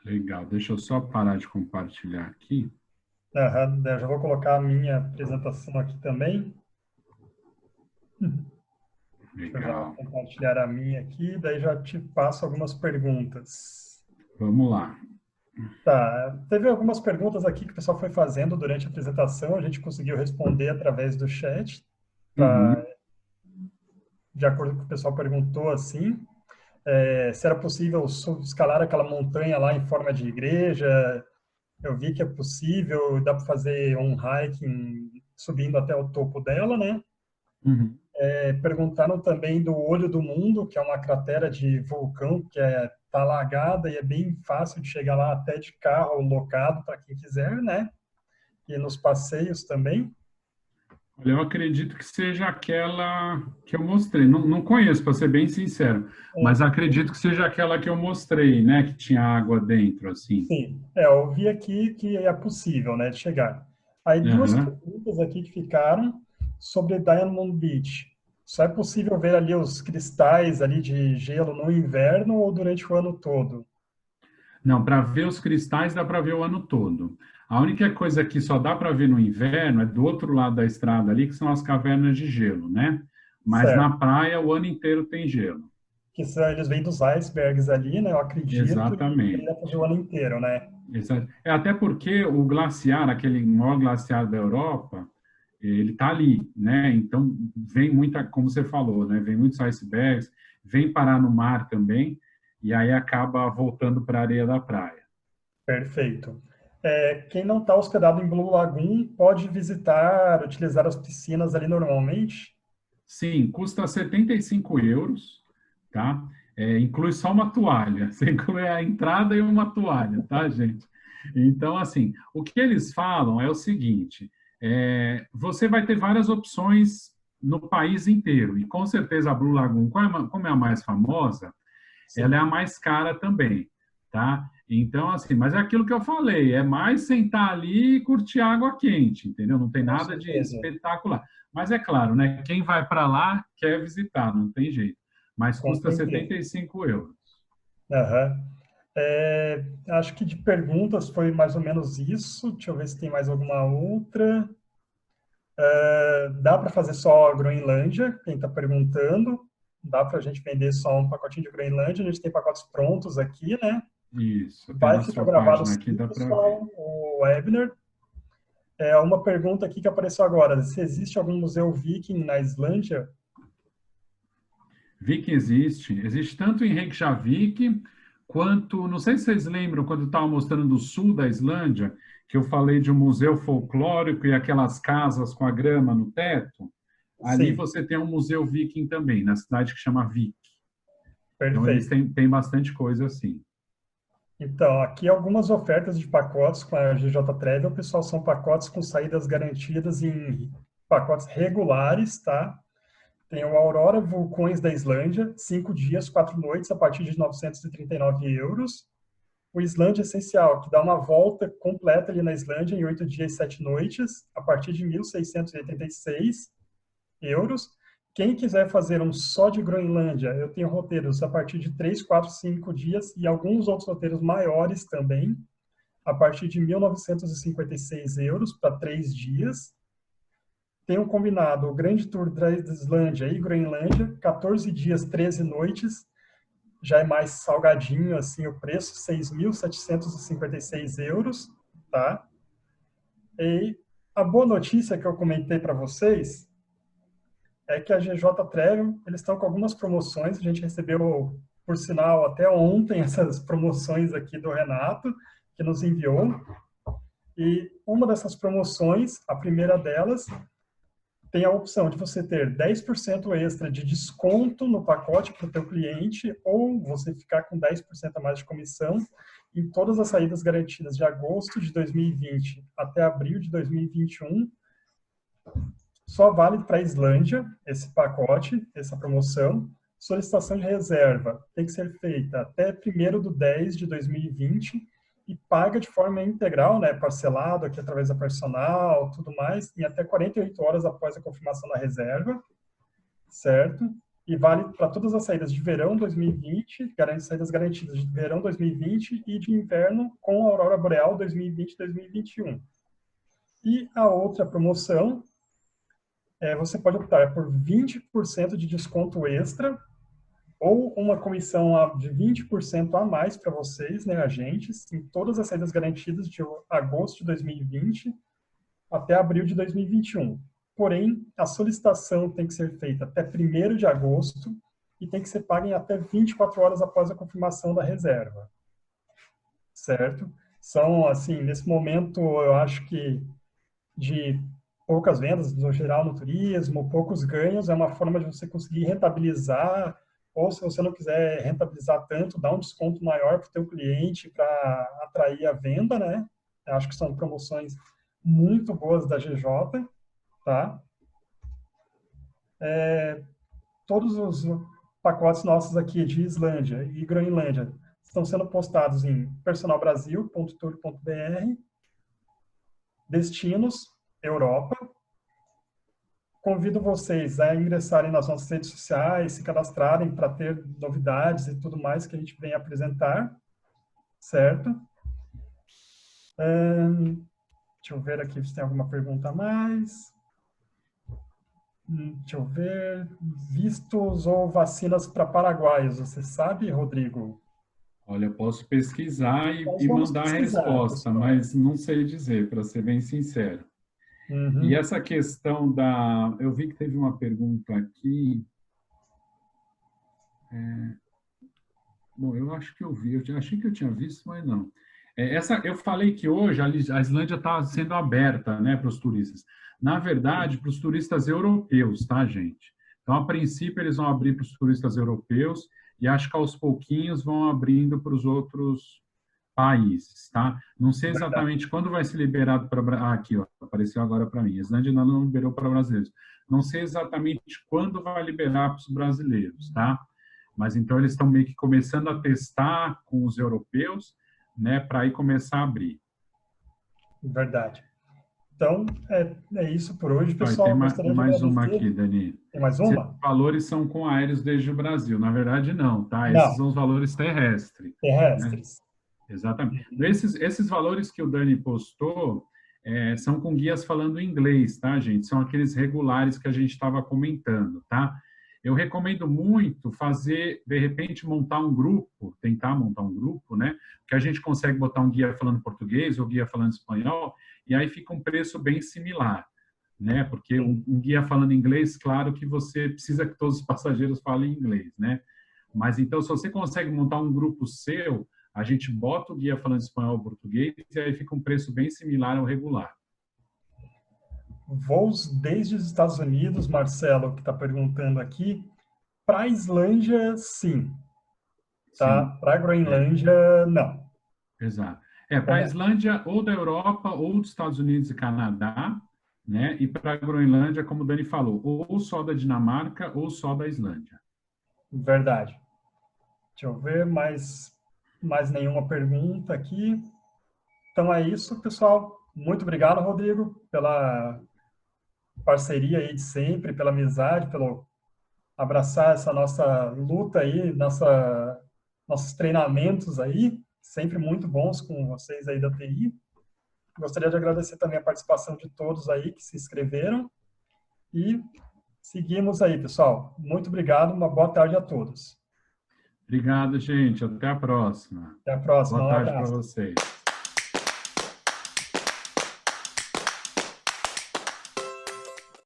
Legal, deixa eu só parar de compartilhar aqui. Aham, eu já vou colocar a minha apresentação aqui também. Deixa eu já Legal. compartilhar a minha aqui, daí já te passo algumas perguntas. Vamos lá. Tá, teve algumas perguntas aqui que o pessoal foi fazendo durante a apresentação, a gente conseguiu responder através do chat, tá? De acordo com o que o pessoal perguntou, assim, se era possível escalar aquela montanha lá em forma de igreja. Eu vi que é possível, dá para fazer um hiking subindo até o topo dela, né? Uhum. Perguntaram também do Olho do Mundo, que é uma cratera de vulcão que tá alagada e é bem fácil de chegar lá até de carro locado para quem quiser, né? E nos passeios também. Olha, eu acredito que seja aquela que eu mostrei. Não conheço, para ser bem sincero, mas acredito que seja aquela que eu mostrei, né? Que tinha água dentro, assim. Sim, eu vi aqui que é possível, né, de chegar. Aí duas Aham. perguntas aqui que ficaram sobre Diamond Beach. Só é possível ver ali os cristais ali de gelo no inverno ou durante o ano todo? Não, para ver os cristais dá para ver o ano todo. A única coisa que só dá para ver no inverno é do outro lado da estrada ali, que são as cavernas de gelo, né? Mas Certo. na praia o ano inteiro tem gelo. Que eles vêm dos icebergs ali, né, eu acredito, e dá Exatamente. para ver o ano inteiro, né? É até porque o glaciar, aquele maior glaciar da Europa, ele está ali, né? Então vem muita, como você falou, né? Vem muitos icebergs, vem parar no mar também e aí acaba voltando para a areia da praia. Perfeito. Quem não está hospedado em Blue Lagoon pode visitar, utilizar as piscinas ali normalmente? Sim, custa 75 euros, tá? Inclui só uma toalha, você inclui a entrada e uma toalha, tá, gente? Então, assim, o que eles falam é o seguinte: você vai ter várias opções no país inteiro, e com certeza a Blue Lagoon, como é a mais famosa, Sim, ela é a mais cara também, tá? Então, assim, mas é aquilo que eu falei, é mais sentar ali e curtir água quente, entendeu? Não tem com nada de certeza. espetacular. Mas é claro, né? Quem vai para lá quer visitar, não tem jeito. Mas Com custa certeza. 75 euros. Aham. Acho que de perguntas foi mais ou menos isso. Deixa eu ver se tem mais alguma outra. Dá para fazer só Groenlândia? Quem está perguntando. Dá para a gente vender só um pacotinho de Groenlândia. A gente tem pacotes prontos aqui, né? Isso, até Vai na ficar sua gravado página sim, aqui dá para ver. pessoal. O Ebner. Uma pergunta aqui que apareceu agora. Se existe algum museu viking na Islândia? Vi que existe tanto em Reykjavik, quanto, não sei se vocês lembram, quando eu estava mostrando o sul da Islândia, que eu falei de um museu folclórico e aquelas casas com a grama no teto, ali Sim, você tem um museu viking também, na cidade que chama Vik. Então, eles perfeito. têm bastante coisa assim. Então, aqui algumas ofertas de pacotes com a GJ Travel, pessoal, são pacotes com saídas garantidas em pacotes regulares, tá? Tem o Aurora Vulcões da Islândia, 5 dias, 4 noites, a partir de 939 euros. O Islândia Essencial, que dá uma volta completa ali na Islândia em 8 dias e 7 noites, a partir de 1.686 euros. Quem quiser fazer um só de Groenlândia, eu tenho roteiros a partir de 3, 4, 5 dias e alguns outros roteiros maiores também, a partir de 1.956 euros para 3 dias. Tem um combinado, o Grande Tour da Islândia e Groenlândia, 14 dias, 13 noites, já é mais salgadinho assim o preço, 6.756 euros, tá? E a boa notícia que eu comentei para vocês é que a GJ Travel, eles estão com algumas promoções, a gente recebeu, por sinal, até ontem essas promoções aqui do Renato, que nos enviou, e uma dessas promoções, a primeira delas, tem a opção de você ter 10% extra de desconto no pacote para o teu cliente, ou você ficar com 10% a mais de comissão em todas as saídas garantidas de agosto de 2020 até abril de 2021, Só vale para a Islândia esse pacote, essa promoção. Solicitação de reserva tem que ser feita até 1º de 10 de 2020 e paga de forma integral, né, parcelado aqui através da personal, tudo mais, em até 48 horas após a confirmação da reserva, certo? E vale para todas as saídas de verão 2020, saídas garantidas de verão 2020 e de inverno com a aurora boreal 2020-2021. E a outra promoção, você pode optar por 20% de desconto extra ou uma comissão de 20% a mais para vocês, né, agentes, em todas as saídas garantidas de agosto de 2020 até abril de 2021. Porém, a solicitação tem que ser feita até 1º de agosto e tem que ser paga em até 24 horas após a confirmação da reserva. Certo? São, assim, nesse momento, eu acho que de poucas vendas, no geral, no turismo, poucos ganhos, é uma forma de você conseguir rentabilizar, ou se você não quiser rentabilizar tanto, dar um desconto maior para o teu cliente para atrair a venda, né? Eu acho que são promoções muito boas da GJ, tá? Todos os pacotes nossos aqui de Islândia e Groenlândia estão sendo postados em personalbrasil.tour.br, destinos, Europa. Convido vocês a ingressarem nas nossas redes sociais, se cadastrarem para ter novidades e tudo mais que a gente vem apresentar, certo? Deixa eu ver aqui se tem alguma pergunta a mais. Deixa eu ver. Vistos ou vacinas para paraguaios, você sabe, Rodrigo? Olha, eu posso pesquisar e Vamos mandar a pesquisar, resposta, pessoal. mas não sei dizer, para ser bem sincero. Uhum. E essa questão da... Eu vi que teve uma pergunta aqui. Bom, eu acho que eu vi. Eu achei que eu tinha visto, mas não. Eu falei que hoje a Islândia está sendo aberta, né, para os turistas. Na verdade, para os turistas europeus, tá, gente? Então, a princípio, eles vão abrir para os turistas europeus e acho que aos pouquinhos vão abrindo para os outros países, tá? Não sei exatamente quando vai ser liberado para... aqui, ó, apareceu agora para mim. A Islândia ainda não liberou para brasileiros. Não sei exatamente quando vai liberar para os brasileiros, tá? Mas então eles estão meio que começando a testar com os europeus, né, para aí começar a abrir. Verdade. Então, é isso por hoje, pessoal. Tem Gostaria de mais uma agradecer. aqui, Dani. Tem mais uma? Esses valores são com aéreos desde o Brasil. Na verdade, não, tá? Não. Esses são os valores terrestres. Terrestres. Né? Exatamente. Esses valores que o Dani postou são com guias falando inglês, tá, gente? São aqueles regulares que a gente estava comentando, tá? Eu recomendo muito fazer, de repente, montar um grupo, tentar montar um grupo, né? Que a gente consegue botar um guia falando português ou guia falando espanhol, e aí fica um preço bem similar, né? Porque um guia falando inglês, claro que você precisa que todos os passageiros falem inglês, né? Mas então, se você consegue montar um grupo seu, a gente bota o guia falando espanhol ou português, e aí fica um preço bem similar ao regular. Voos desde os Estados Unidos, Marcelo, que está perguntando aqui, para a Islândia, sim. Tá? Para a Groenlândia, não. Exato. Para a Islândia, ou da Europa, ou dos Estados Unidos e Canadá, né? E para a Groenlândia, como o Dani falou, ou só da Dinamarca, ou só da Islândia. Verdade. Deixa eu ver, mais nenhuma pergunta aqui. Então é isso, pessoal. Muito obrigado, Rodrigo, pela parceria aí de sempre, pela amizade, pelo abraçar essa nossa luta aí, nossos treinamentos aí, sempre muito bons com vocês aí da TI. Gostaria de agradecer também a participação de todos aí que se inscreveram e seguimos aí, pessoal. Muito obrigado, uma boa tarde a todos. Obrigado, gente. Até a próxima. Até a próxima. Boa tarde para abraço. vocês.